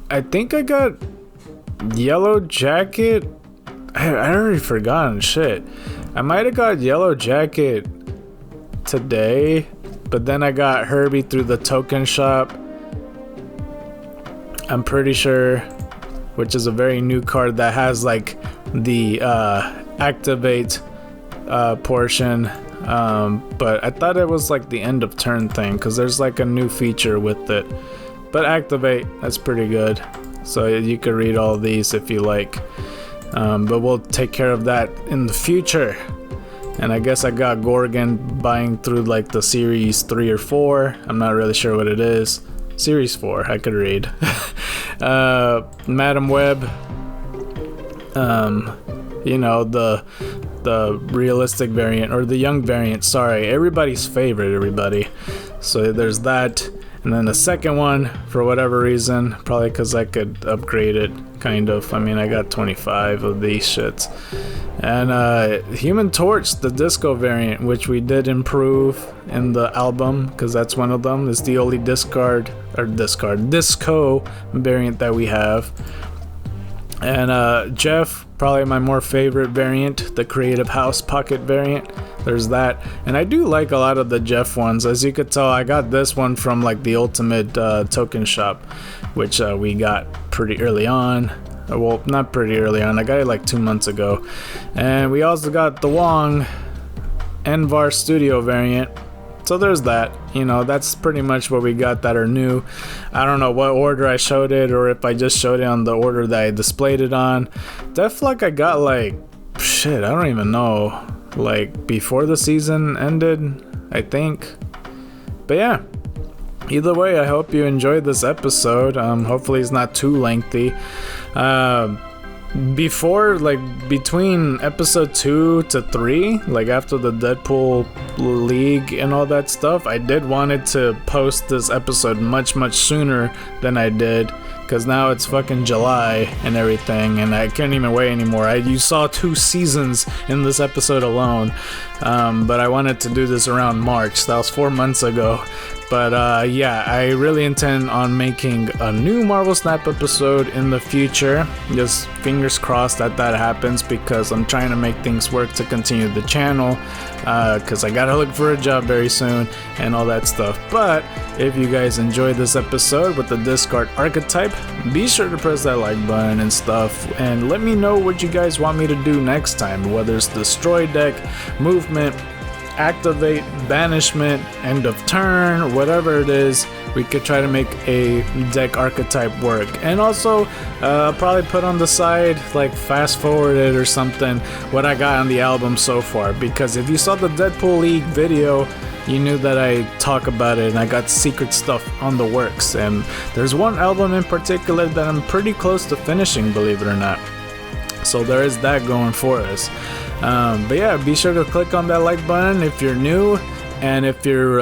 I think I got Yellow Jacket. I already forgotten, shit. I might have got Yellow Jacket today, but then I got Herbie through the token shop, I'm pretty sure, which is a very new card that has like the activate portion, but I thought it was like the end of turn thing, because there's like a new feature with it. But activate, that's pretty good, so you could read all these if you like, but we'll take care of that in the future. And I guess I got Gorgon buying through like the series 3 or 4, I'm not really sure what it is. Series 4, I could read. Madam Web, you know, the realistic variant, or the young variant, sorry, everybody's favorite, everybody. So there's that. And then the second one, for whatever reason, probably because I could upgrade it, kind of. I mean, I got 25 of these shits. And Human Torch, the disco variant, which we did improve in the album, because that's one of them. It's the only disco variant that we have. And Jeff, probably my more favorite variant, the Creative House Pocket variant. There's that. And I do like a lot of the Jeff ones. As you could tell, I got this one from like the Ultimate Token Shop, which we got pretty early on. Well, not pretty early on. I got it like 2 months ago. And we also got the Wong Envar Studio variant. So there's that. You know, that's pretty much what we got that are new. I don't know what order I showed it, or if I just showed it on the order that I displayed it on. Def like I got like, shit, I don't even know. Like before the season ended, I think. But yeah. Either way, I hope you enjoyed this episode. Hopefully it's not too lengthy. Before, like, between episode 2 to 3, like after the Deadpool League and all that stuff, I did wanted to post this episode much sooner than I did, because now it's fucking July and everything, and I can't even wait anymore. You saw 2 seasons in this episode alone, but I wanted to do this around March. That was 4 months ago. But yeah, I really intend on making a new Marvel Snap episode in the future. Just fingers crossed that happens, because I'm trying to make things work to continue the channel, because I gotta look for a job very soon and all that stuff. But if you guys enjoyed this episode with the Discard Archetype, be sure to press that like button and stuff, and let me know what you guys want me to do next time, whether it's Destroy Deck, Movement, Activate, Banishment, End of Turn, whatever it is. We could try to make a deck archetype work. And also, I'll probably put on the side, like fast forward it or something, what I got on the album so far. Because if you saw the Deadpool League video, you knew that I talk about it and I got secret stuff on the works. And there's one album in particular that I'm pretty close to finishing, believe it or not. So there is that going for us. But yeah, be sure to click on that like button if you're new, and if you're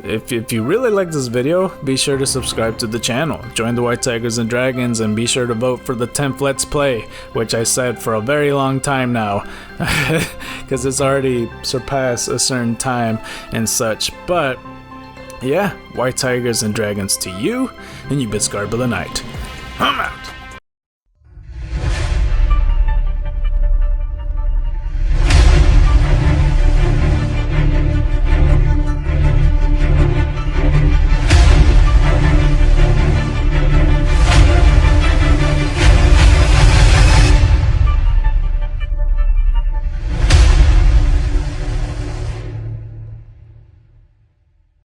if you really like this video, be sure to subscribe to the channel, join the White Tigers and Dragons, and be sure to vote for the 10th Let's Play, which I said for a very long time now, because it's already surpassed a certain time and such. But yeah, White Tigers and Dragons to you, and you been scarred by the night. I'm out.